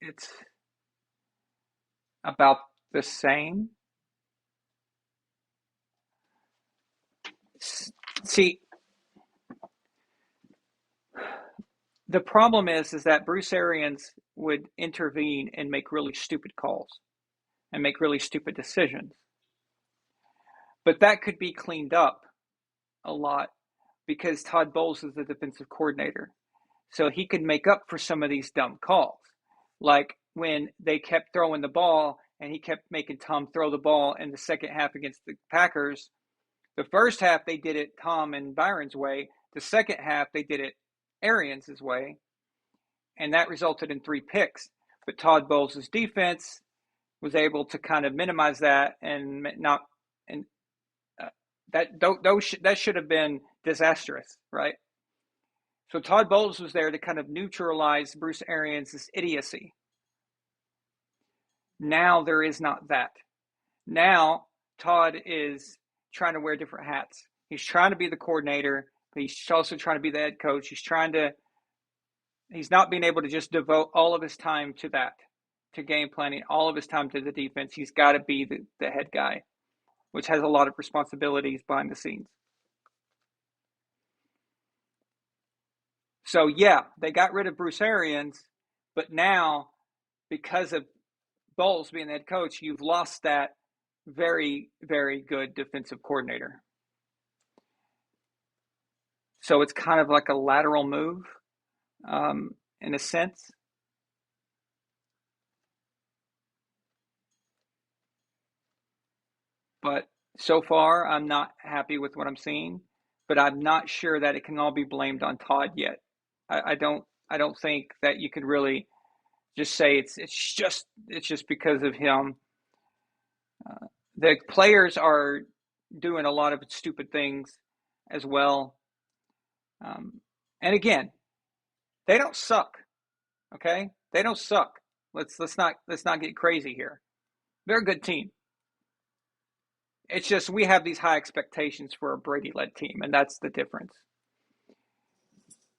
A: it's about the same. See, the problem is that Bruce Arians would intervene and make really stupid calls and make really stupid decisions. But that could be cleaned up a lot because Todd Bowles is the defensive coordinator. So he could make up for some of these dumb calls. Like when they kept throwing the ball and he kept making Tom throw the ball in the second half against the Packers. The first half they did it Tom and Byron's way. The second half they did it Arians' way. And that resulted in 3 picks. But Todd Bowles' defense was able to kind of minimize that and not and that should have been disastrous, right? So Todd Bowles was there to kind of neutralize Bruce Arians' idiocy. Now there is not that. Now Todd is trying to wear different hats. He's trying to be the coordinator, but he's also trying to be the head coach. He's not being able to just devote all of his time to that, to game planning, all of his time to the defense. He's got to be the head guy, which has a lot of responsibilities behind the scenes. So, yeah, they got rid of Bruce Arians, but now, because of Bowles being the head coach, you've lost that very, very good defensive coordinator. So it's kind of like a lateral move, in a sense. But so far, I'm not happy with what I'm seeing. But I'm not sure that it can all be blamed on Todd yet. I don't think that you could really just say it's just because of him. The players are doing a lot of stupid things as well. And again, they don't suck. Okay, they don't suck. Let's not get crazy here. They're a good team. It's just we have these high expectations for a Brady-led team, and that's the difference.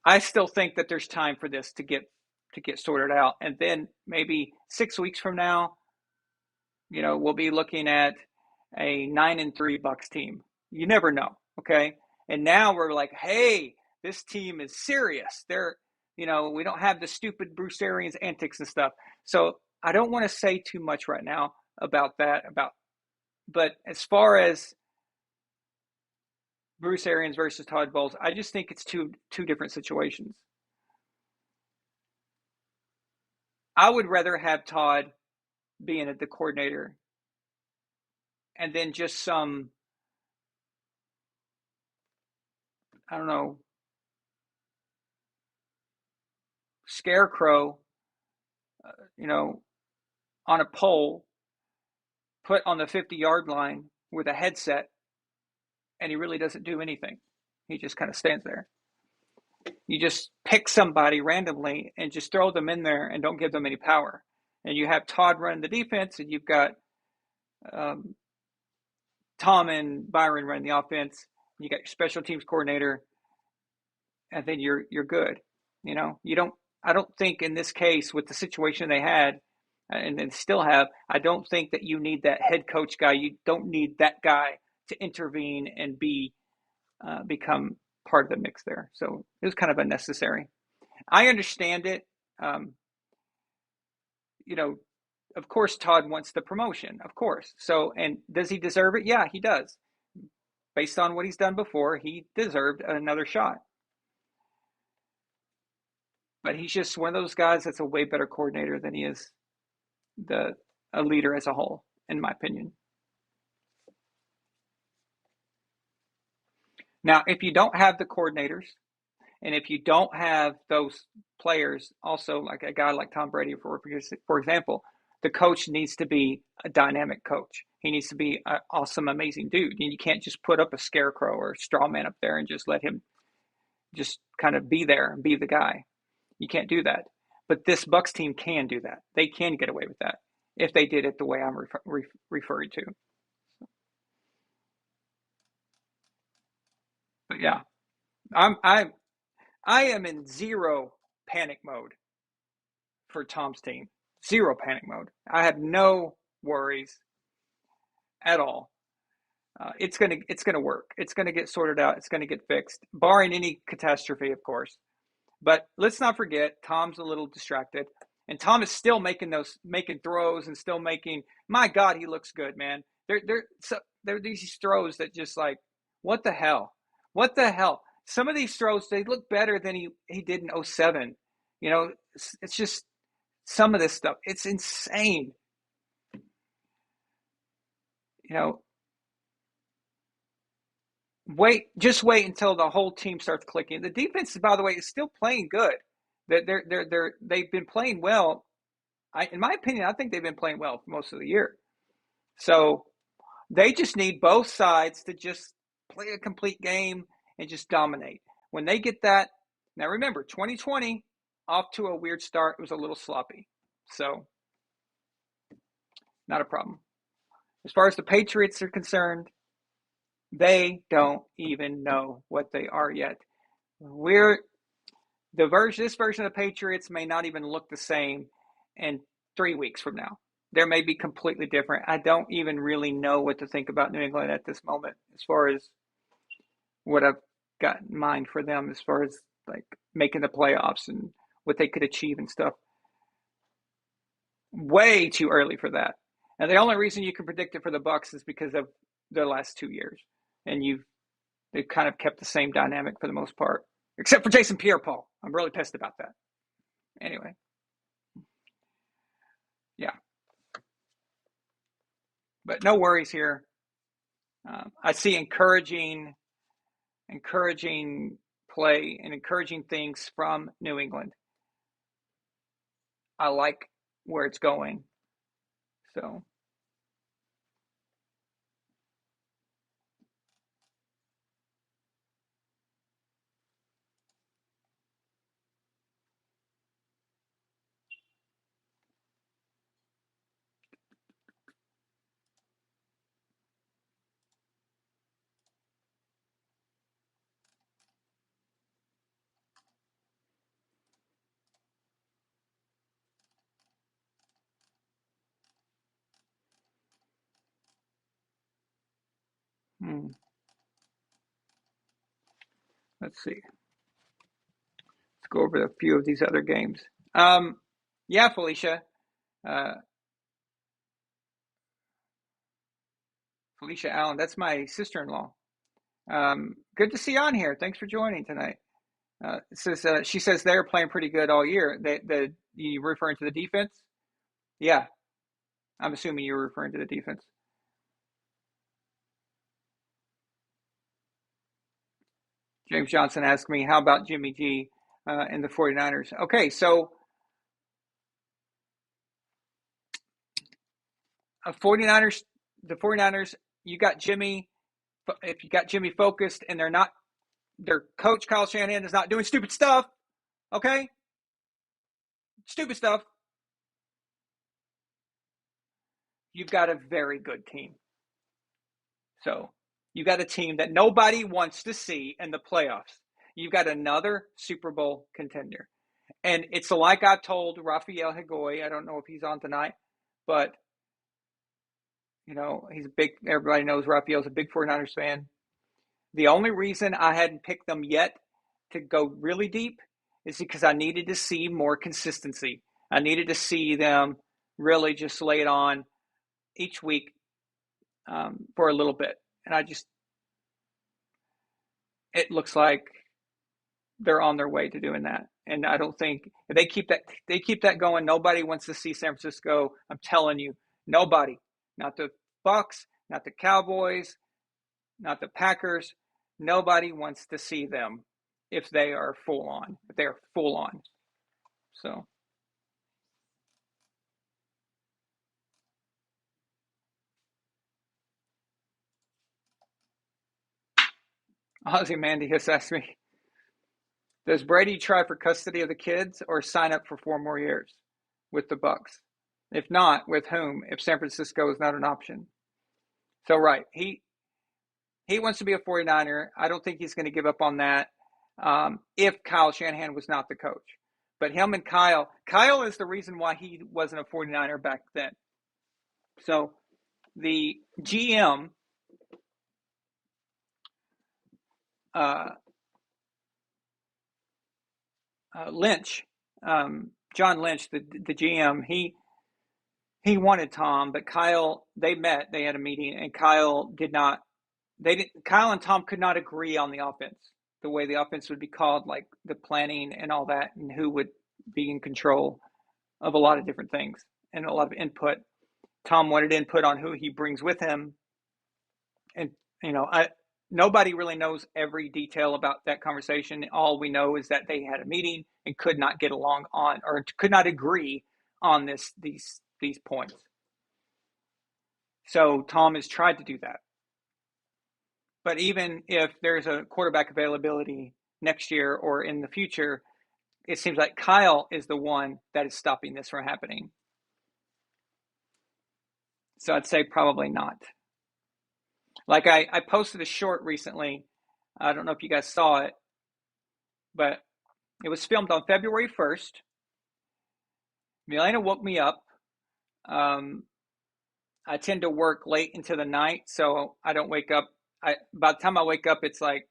A: I still think that there's time for this to get sorted out, and then maybe 6 weeks from now, we'll be looking at a 9-3 Bucs team. You never know, okay? And now we're like, hey, this team is serious. We don't have the stupid Bruce Arians antics and stuff. So I don't want to say too much right now about that. But as far as Bruce Arians versus Todd Bowles, I just think it's two different situations. I would rather have Todd being the coordinator and then just some, I don't know, scarecrow, on a pole, put on the 50-yard line with a headset, and he really doesn't do anything. He just kind of stands there. You just pick somebody randomly and just throw them in there and don't give them any power. And you have Todd running the defense, and you've got Tom and Byron running the offense. You got your special teams coordinator, and then you're good. You don't. I don't think in this case with the situation they had and still have, I don't think that you need that head coach guy. You don't need that guy to intervene and become part of the mix there. So it was kind of unnecessary. I understand it. You know, of course, Todd wants the promotion, of course. So, and does he deserve it? Yeah, he does. Based on what he's done before, he deserved another shot. But he's just one of those guys that's a way better coordinator than he is a leader as a whole, in my opinion. Now, if you don't have the coordinators, and if you don't have those players, also like a guy like Tom Brady, for example, the coach needs to be a dynamic coach. He needs to be an awesome, amazing dude. And you can't just put up a scarecrow or a straw man up there and just let him just kind of be there and be the guy. You can't do that. But this Bucs team can do that. They can get away with that if they did it the way I'm referring to. But yeah, I am in zero panic mode for Tom's team. Zero panic mode. I have no worries at all. It's gonna work. It's gonna get sorted out. It's gonna get fixed, barring any catastrophe, of course. But let's not forget, Tom's a little distracted, and Tom is still making throws and still making. My God, he looks good, man. There are these throws that just like, what the hell? What the hell? Some of these throws, they look better than he did in 07. It's just some of this stuff. It's insane. Just wait until the whole team starts clicking. The defense, by the way, is still playing good. They've been playing well. In my opinion, I think they've been playing well for most of the year. So they just need both sides to just play a complete game and just dominate. When they get that, now remember, 2020, off to a weird start. It was a little sloppy. So, not a problem. As far as the Patriots are concerned, they don't even know what they are yet. This version of the Patriots may not even look the same in 3 weeks from now. There may be completely different. I don't even really know what to think about New England at this moment, as far as what I've got in mind for them, as far as like making the playoffs and what they could achieve and stuff. Way too early for that. And the only reason you can predict it for the Bucs is because of their last 2 years, and they've kind of kept the same dynamic for the most part, except for Jason Pierre-Paul. I'm really pissed about that. Anyway, yeah, but no worries here. I see encouraging play and encouraging things from New England. I like where it's going. So. Let's see. Let's go over a few of these other games. Yeah, Felicia. Felicia Allen, that's my sister-in-law. Good to see you on here. Thanks for joining tonight. She says they're playing pretty good all year. You referring to the defense? Yeah, I'm assuming you're referring to the defense. James Johnson asked me, how about Jimmy G and the 49ers? Okay, so 49ers, you got Jimmy. If you got Jimmy focused and they're not their coach, Kyle Shanahan, is not doing stupid stuff. Okay? Stupid stuff. You've got a very good team. So you got a team that nobody wants to see in the playoffs. You've got another Super Bowl contender. And it's like I told Rafael Higoy, I don't know if he's on tonight, but, he's a big, everybody knows Rafael's a big 49ers fan. The only reason I hadn't picked them yet to go really deep is because I needed to see more consistency. I needed to see them really just lay it on each week for a little bit. And it looks like they're on their way to doing that. And I don't think if they keep that going, nobody wants to see San Francisco. I'm telling you, nobody, not the Bucs, not the Cowboys, not the Packers. Nobody wants to see them if they are full on. So Ozzy Mandy has asked me, does Brady try for custody of the kids or sign up for 4 more years with the Bucs? If not, with whom? If San Francisco is not an option. So right, he wants to be a 49er. I don't think he's going to give up on that if Kyle Shanahan was not the coach. But him and Kyle is the reason why he wasn't a 49er back then. So the GM, Lynch, John Lynch, the GM, he wanted Tom, but Kyle, they met, they had a meeting, and Kyle and Tom could not agree on the offense, the way the offense would be called, like the planning and all that, and who would be in control of a lot of different things and a lot of input. Tom wanted input on who he brings with him. And, nobody really knows every detail about that conversation. All we know is that they had a meeting and could not get along on, or could not agree on these points. So Tom has tried to do that. But even if there's a quarterback availability next year or in the future, it seems like Kyle is the one that is stopping this from happening. So I'd say probably not. Like I posted a short recently. I don't know if you guys saw it, but it was filmed on February 1st. Milena woke me up. I tend to work late into the night, so I don't wake up. By the time I wake up, it's like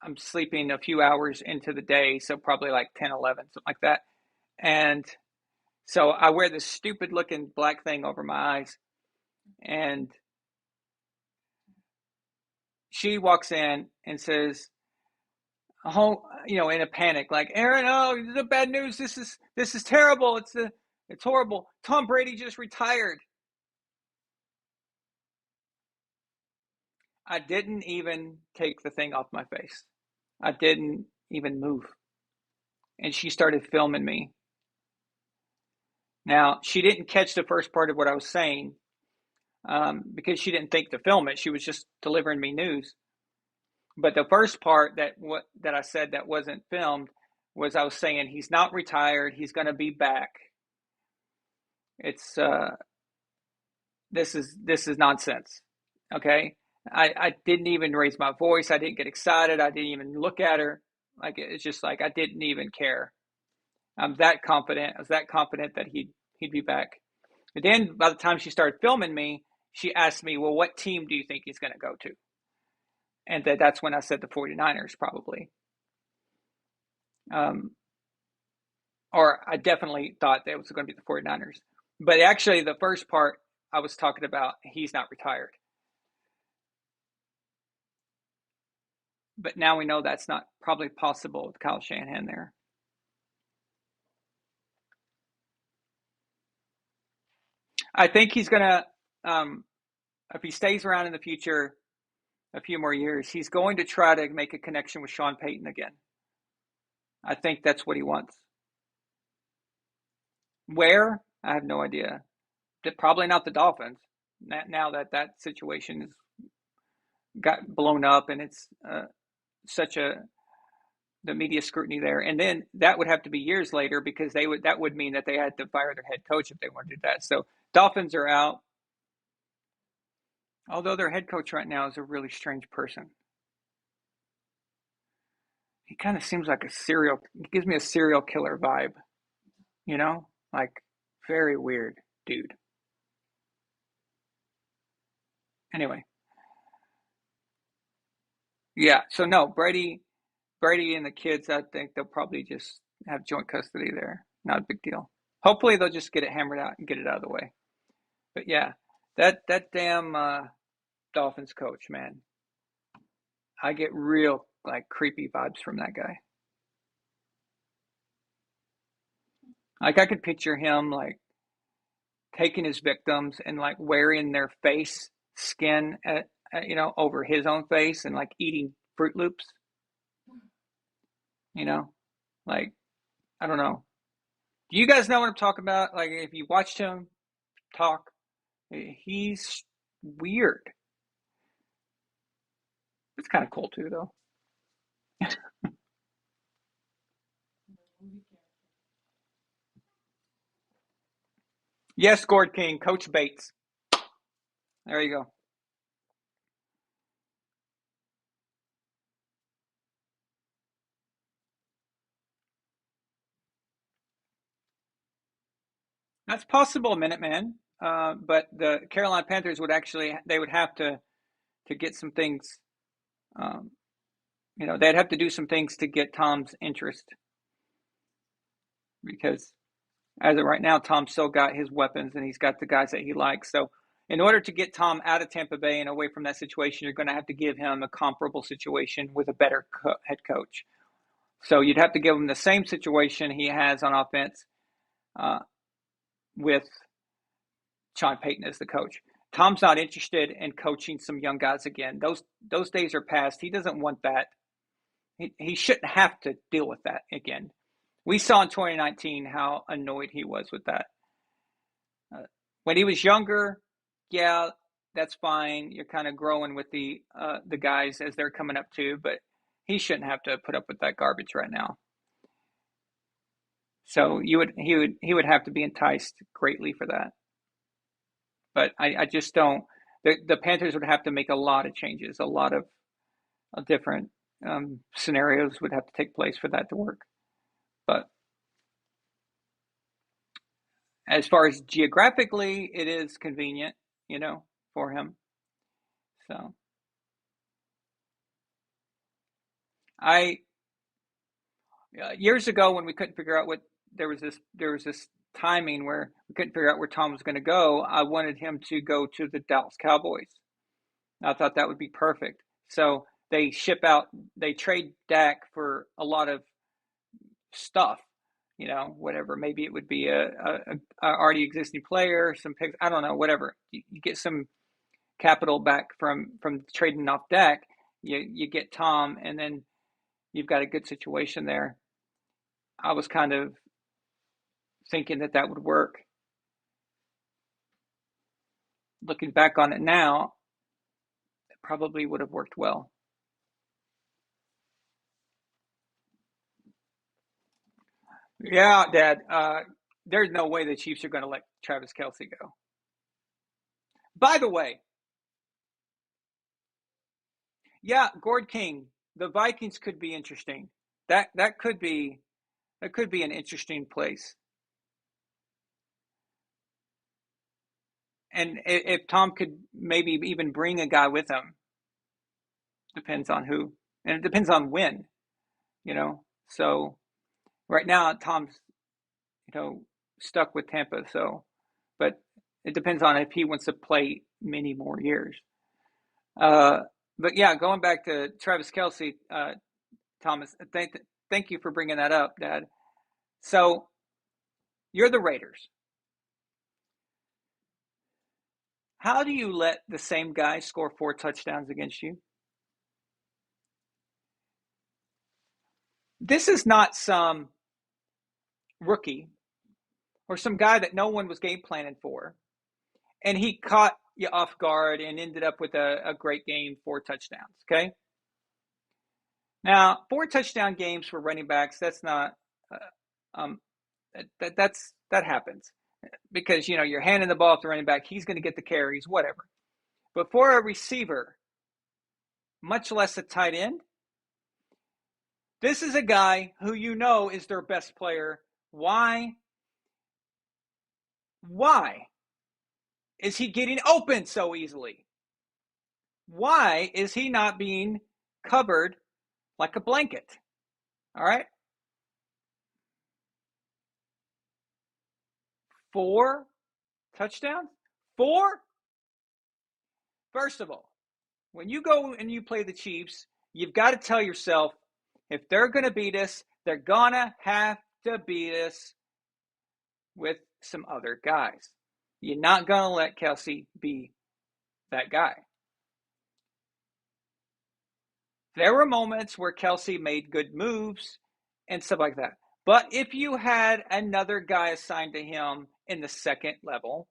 A: I'm sleeping a few hours into the day, so probably like 10, 11, something like that. And so I wear this stupid looking black thing over my eyes, and she walks in and says, "Oh, in a panic, like, Aaron, oh, the bad news. This is terrible. It's horrible. Tom Brady just retired." I didn't even take the thing off my face. I didn't even move. And she started filming me. Now, she didn't catch the first part of what I was saying because she didn't think to film it. She was just delivering me news. But the first part that I said that wasn't filmed was I was saying he's not retired. He's going to be back. It's this is nonsense. Okay. I didn't even raise my voice. I didn't get excited. I didn't even look at her. Like, it's just like I didn't even care. I'm that confident. I was that confident that he'd be back. And then by the time she started filming me, she asked me, well, what team do you think he's going to go to? And that's when I said the 49ers probably. Or I definitely thought that it was going to be the 49ers. But actually, the first part I was talking about, he's not retired. But now we know that's not probably possible with Kyle Shanahan there. I think he's going to, if he stays around in the future a few more years, he's going to try to make a connection with Sean Payton again. I think that's what he wants. Where? I have no idea. Probably not the Dolphins. Now that situation has got blown up and it's the media scrutiny there. And then that would have to be years later because that would mean that they had to fire their head coach if they wanted to do that. So Dolphins are out. Although their head coach right now is a really strange person. He kind of seems like he gives me a serial killer vibe, like very weird dude. Anyway. Yeah, so no, Brady and the kids, I think they'll probably just have joint custody there. Not a big deal. Hopefully they'll just get it hammered out and get it out of the way. But yeah, that damn Dolphins coach, man. I get real like creepy vibes from that guy. Like I could picture him like taking his victims and like wearing their face skin over his own face and like eating Fruit Loops. Like I don't know. Do you guys know what I'm talking about? Like if you watched him talk, he's weird. It's kind of cool too, though. Yes, Gord King, Coach Bates. There you go. That's possible, Minuteman. But the Carolina Panthers would have to get some things. They'd have to do some things to get Tom's interest because as of right now, Tom's still got his weapons and he's got the guys that he likes. So in order to get Tom out of Tampa Bay and away from that situation, you're going to have to give him a comparable situation with a better head coach. So you'd have to give him the same situation he has on offense with Sean Payton as the coach. Tom's not interested in coaching some young guys again. Those days are past. He doesn't want that. He shouldn't have to deal with that again. We saw in 2019 how annoyed he was with that. When he was younger, yeah, that's fine. You're kind of growing with the guys as they're coming up too, but he shouldn't have to put up with that garbage right now. So he would have to be enticed greatly for that. But I just don't. The Panthers would have to make a lot of changes. A lot of different scenarios would have to take place for that to work. But as far as geographically, it is convenient, for him. So years ago when we couldn't figure out there was this timing where we couldn't figure out where Tom was going to go. I wanted him to go to the Dallas Cowboys. I thought that would be perfect. So they trade Dak for a lot of stuff, whatever. Maybe it would be a already existing player, some picks, I don't know, whatever. You get some capital back from trading off Dak. You get Tom, and then you've got a good situation there. I was kind of thinking that would work. Looking back on it now, it probably would have worked well. Yeah, Dad. There's no way the Chiefs are going to let Travis Kelce go. By the way, yeah, Gord King, the Vikings could be interesting. That could be an interesting place. And if Tom could maybe even bring a guy with him, depends on who, and it depends on when, So right now Tom's, stuck with Tampa. So, but it depends on if he wants to play many more years. But yeah, going back to Travis Kelce, Thomas, thank you for bringing that up, Dad. So you're the Raiders. How do you let the same guy score 4 touchdowns against you? This is not some rookie or some guy that no one was game planning for, and he caught you off guard and ended up with a great game, 4 touchdowns, okay? Now, 4 touchdown games for running backs, that's not, um, that happens because, you're handing the ball to running back. He's going to get the carries, whatever. But for a receiver, much less a tight end, this is a guy who is their best player. Why? Why is he getting open so easily? Why is he not being covered like a blanket? All right. 4 touchdowns? 4? First of all, when you go and you play the Chiefs, you've got to tell yourself, if they're going to beat us, they're going to have to beat us with some other guys. You're not going to let Kelce be that guy. There were moments where Kelce made good moves and stuff like that. But if you had another guy assigned to him in the second level,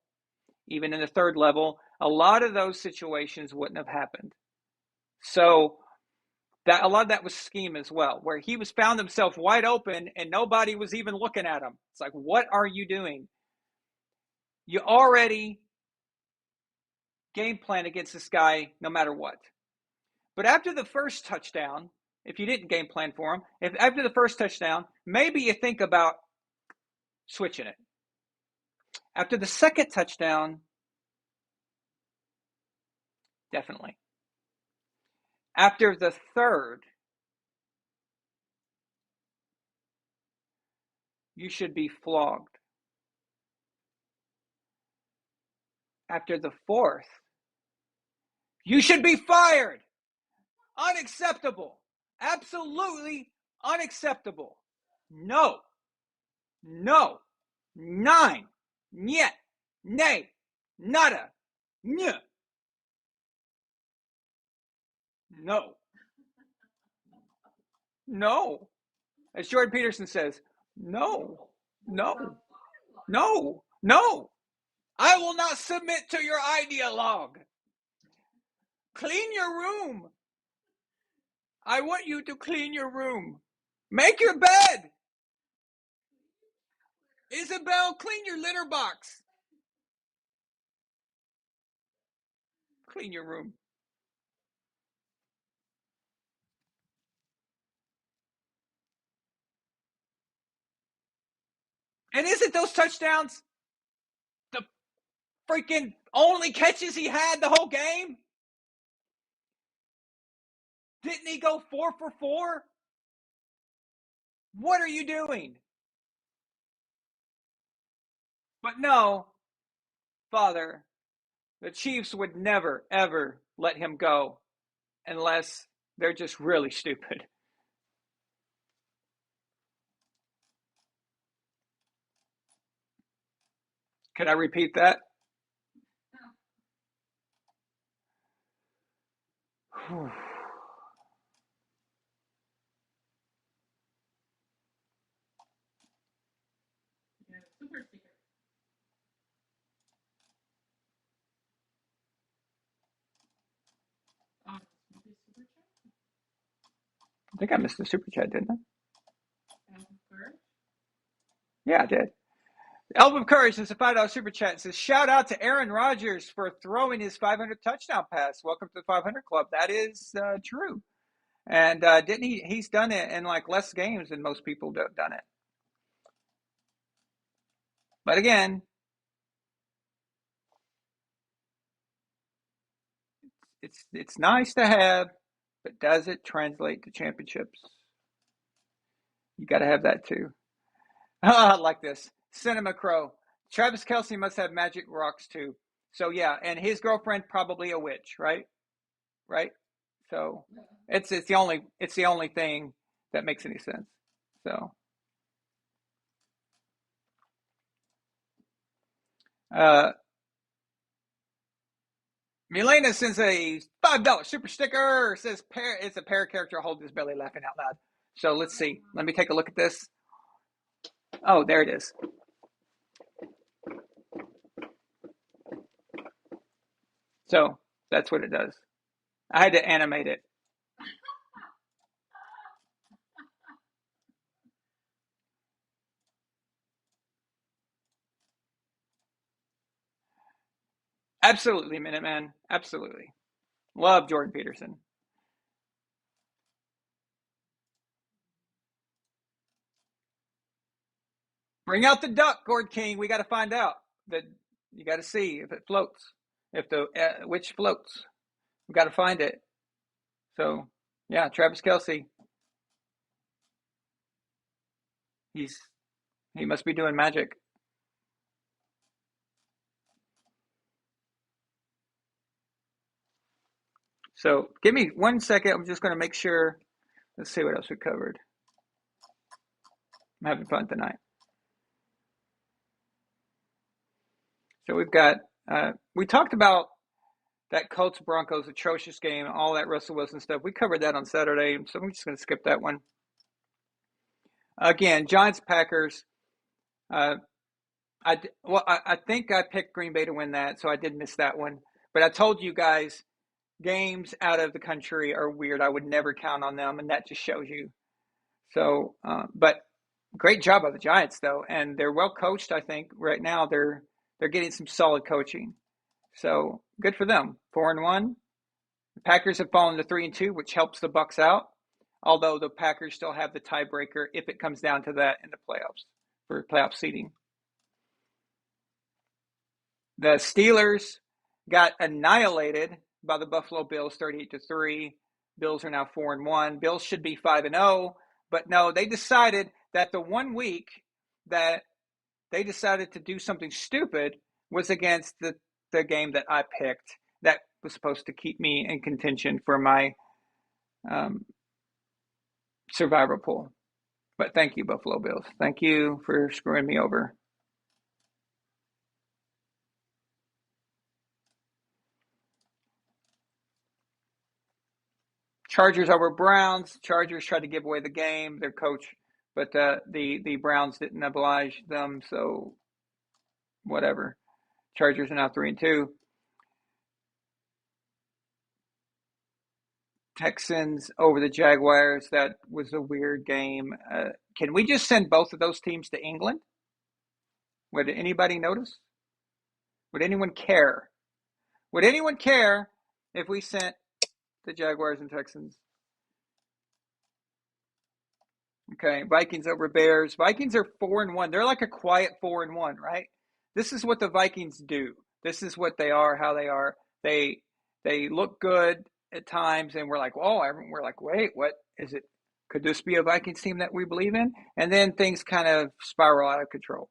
A: even in the third level, a lot of those situations wouldn't have happened. So that a lot of that was scheme as well, where he found himself wide open and nobody was even looking at him. It's like, what are you doing? You already game plan against this guy no matter what. But after the first touchdown, if you didn't game plan for him, after the first touchdown, maybe you think about switching it. After the second touchdown, definitely. After the third, you should be flogged. After the fourth, you should be fired. Unacceptable. Absolutely unacceptable. No. 9. Niet. Nay. Nada. Nyeh. No. As Jordan Peterson says, no. I will not submit to your ideologue. Clean your room. I want you to clean your room. Make your bed. Isabel, clean your litter box. Clean your room. And isn't those touchdowns the freaking only catches he had the whole game? Didn't he go 4 for 4? What are you doing? But no, Father, the Chiefs would never, ever let him go unless they're just really stupid. Can I repeat that?
D: Yeah, super sticker. Maybe super chat?
A: I think I missed the super chat, didn't I?
D: Courage?
A: Yeah, I did. Elbow of Courage is a $5 super chat. It says, shout out to Aaron Rodgers for throwing his 500 touchdown pass. Welcome to the 500 Club. That is true. And didn't he's done it in like less games than most people have done it. But again, it's nice to have, but does it translate to championships? You got to have that too. I like this. Cinema Crow. Travis Kelce must have magic rocks too. So yeah, and his girlfriend probably a witch, right? Right? So it's the only thing that makes any sense. So Milena sends a $5 super sticker. It says it's a parrot character holding his belly laughing out loud. So let's see. Let me take a look at this. Oh, there it is. So that's what it does. I had to animate it. Absolutely, Minuteman. Absolutely. Love Jordan Peterson. Bring out the duck, Gord King. We got to find out. That you got to see if it floats. If the which floats. We got to find it. So, yeah, Travis Kelce. He must be doing magic. So, give me 1 second. I'm just going to make sure. Let's see what else we covered. I'm having fun tonight. So we've got. We talked about that Colts Broncos atrocious game, all that Russell Wilson stuff. We covered that on Saturday, so I'm just going to skip that one. Again, Giants Packers. I think I picked Green Bay to win that, so I did miss that one. But I told you guys, games out of the country are weird. I would never count on them, and that just shows you. So, but great job by the Giants though, and they're well coached. I think right now they're getting some solid coaching. So good for them. 4-1. The Packers have fallen to 3-2, which helps the Bucs out. Although the Packers still have the tiebreaker if it comes down to that in the playoffs for playoff seeding. The Steelers got annihilated by the Buffalo Bills 38-3. Bills are now 4-1. Bills should be 5-0, but no, they decided that the 1 week that they decided to do something stupid was against the game that I picked that was supposed to keep me in contention for my survivor pool. But thank you, Buffalo Bills. Thank you for screwing me over. Chargers over Browns. Chargers tried to give away the game, their coach, but the Browns didn't oblige them, so whatever. Chargers are now 3-2. Texans over the Jaguars. That was a weird game. Can we just send both of those teams to England? Would anybody notice? Would anyone care? Would anyone care if we sent the Jaguars and Texans? Okay, Vikings over Bears. Vikings are 4-1. They're like a quiet 4-1, right? This is what the Vikings do. This is what they are, how they are. They look good at times, and we're like, oh, we're like, wait, what is it? Could this be a Vikings team that we believe in? And then things kind of spiral out of control.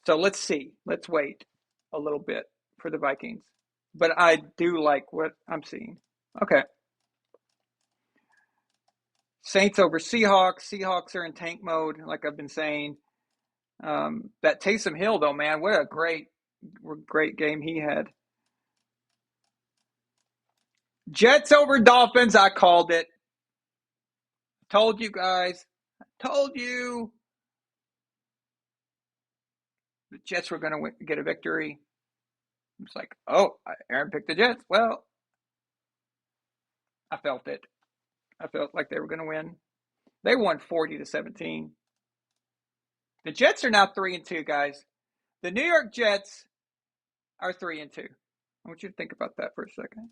A: So let's see. Let's wait a little bit for the Vikings. But I do like what I'm seeing. Okay. Saints over Seahawks. Seahawks are in tank mode, like I've been saying. That Taysom Hill, though, man, what a great game he had. Jets over Dolphins. I called it. Told you guys. Told you. The Jets were going to get a victory. It's like, oh, Aaron picked the Jets. Well, I felt it. I felt like they were going to win. They won 40-17. The Jets are now 3-2, guys. The New York Jets are 3-2. I want you to think about that for a second.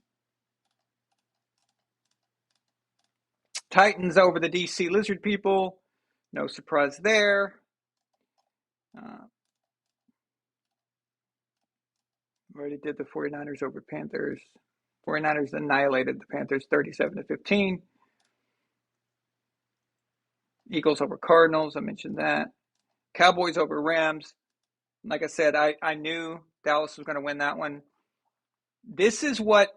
A: Titans over the DC Lizard People. No surprise there. Already did the 49ers over Panthers. 49ers annihilated the Panthers 37-15. Eagles over Cardinals. I mentioned that. Cowboys over Rams. Like I said, I knew Dallas was going to win that one. This is what,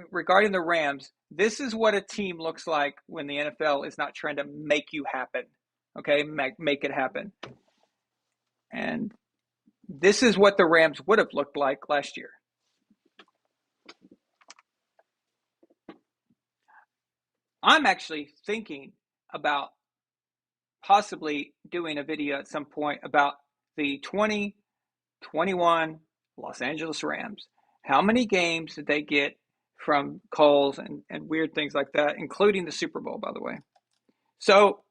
A: regarding the Rams, this is what a team looks like when the NFL is not trying to make you happen. Okay, make it happen. And this is what the Rams would have looked like last year. I'm actually thinking about possibly doing a video at some point about the 2021 Los Angeles Rams. How many games did they get from calls and weird things like that, including the Super Bowl, by the way? So,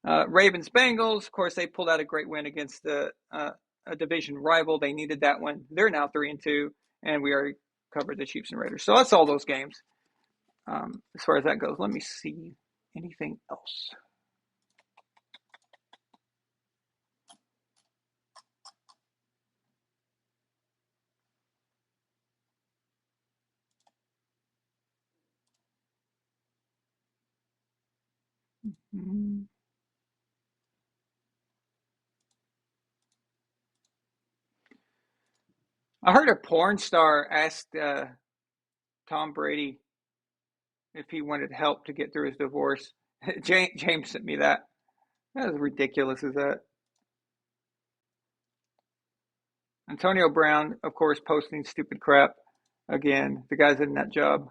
A: Ravens-Bengals, of course, they pulled out a great win against the a division rival. They needed that one. They're now 3-2, and we already covered the Chiefs and Raiders. So that's all those games as far as that goes. Let me see anything else. Mm-hmm. I heard a porn star asked Tom Brady if he wanted help to get through his divorce. James sent me that. That was ridiculous, is that? Antonio Brown, of course, posting stupid crap again. The guy's in that job.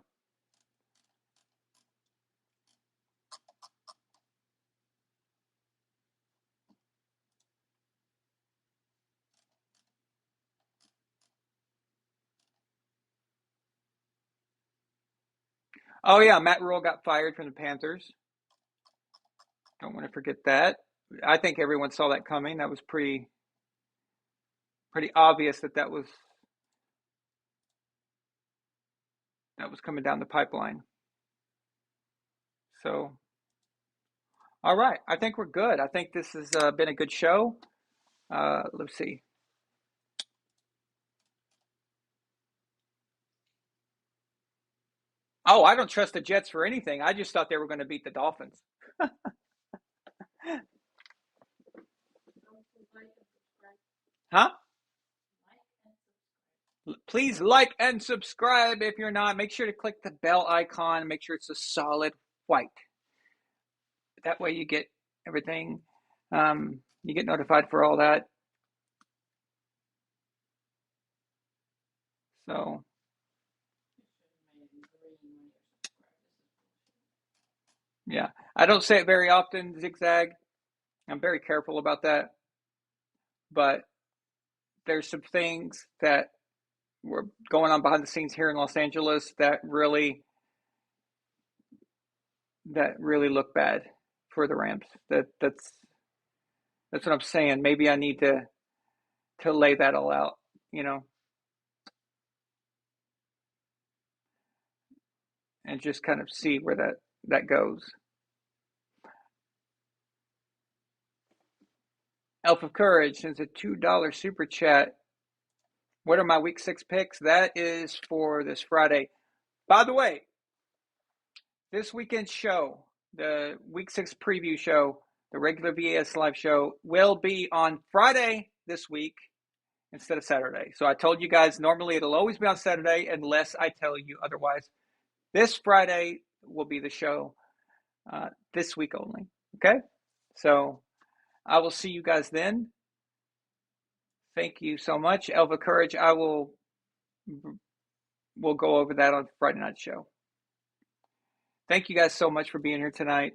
A: Oh yeah, Matt Rule got fired from the Panthers. Don't want to forget that. I think everyone saw that coming. That was pretty obvious that was coming down the pipeline. So, all right, I think we're good. I think this has been a good show. Let's see. Oh, I don't trust the Jets for anything. I just thought they were going to beat the Dolphins. Huh? Please like and subscribe if you're not. Make sure to click the bell icon. Make sure it's a solid white. That way you get everything. You get notified for all that. So, yeah. I don't say it very often, zigzag. I'm very careful about that. But there's some things that were going on behind the scenes here in Los Angeles that really look bad for the Rams. That's what I'm saying. Maybe I need to lay that all out, and just kind of see where that goes. Elf of Courage sends a $2 super chat. What are my week 6 picks? That is for this Friday. By the way, this weekend's show, the week 6 preview show, the regular VAS live show, will be on Friday this week instead of Saturday. So I told you guys normally it'll always be on Saturday unless I tell you otherwise. This Friday will be the show this week only. Okay? So I will see you guys then. Thank you so much. Elva Courage, we'll go over that on Friday night show. Thank you guys so much for being here tonight.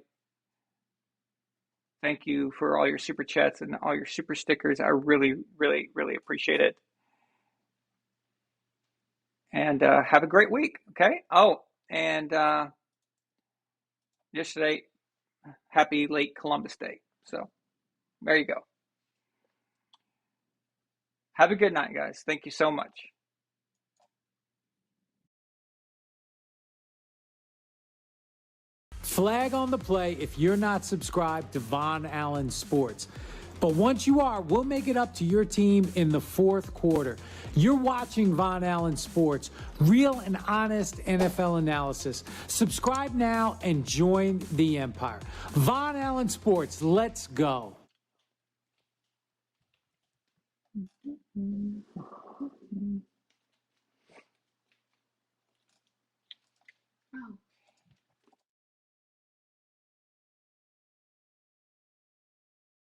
A: Thank you for all your super chats and all your super stickers. I really, really, really appreciate it. And have a great week, okay? Oh, and yesterday, happy late Columbus Day. So there you go. Have a good night, guys. Thank you so much.
E: Flag on the play if you're not subscribed to Von Allen Sports. But once you are, we'll make it up to your team in the fourth quarter. You're watching Von Allen Sports, real and honest NFL analysis. Subscribe now and join the empire. Von Allen Sports, let's go.
D: Oh.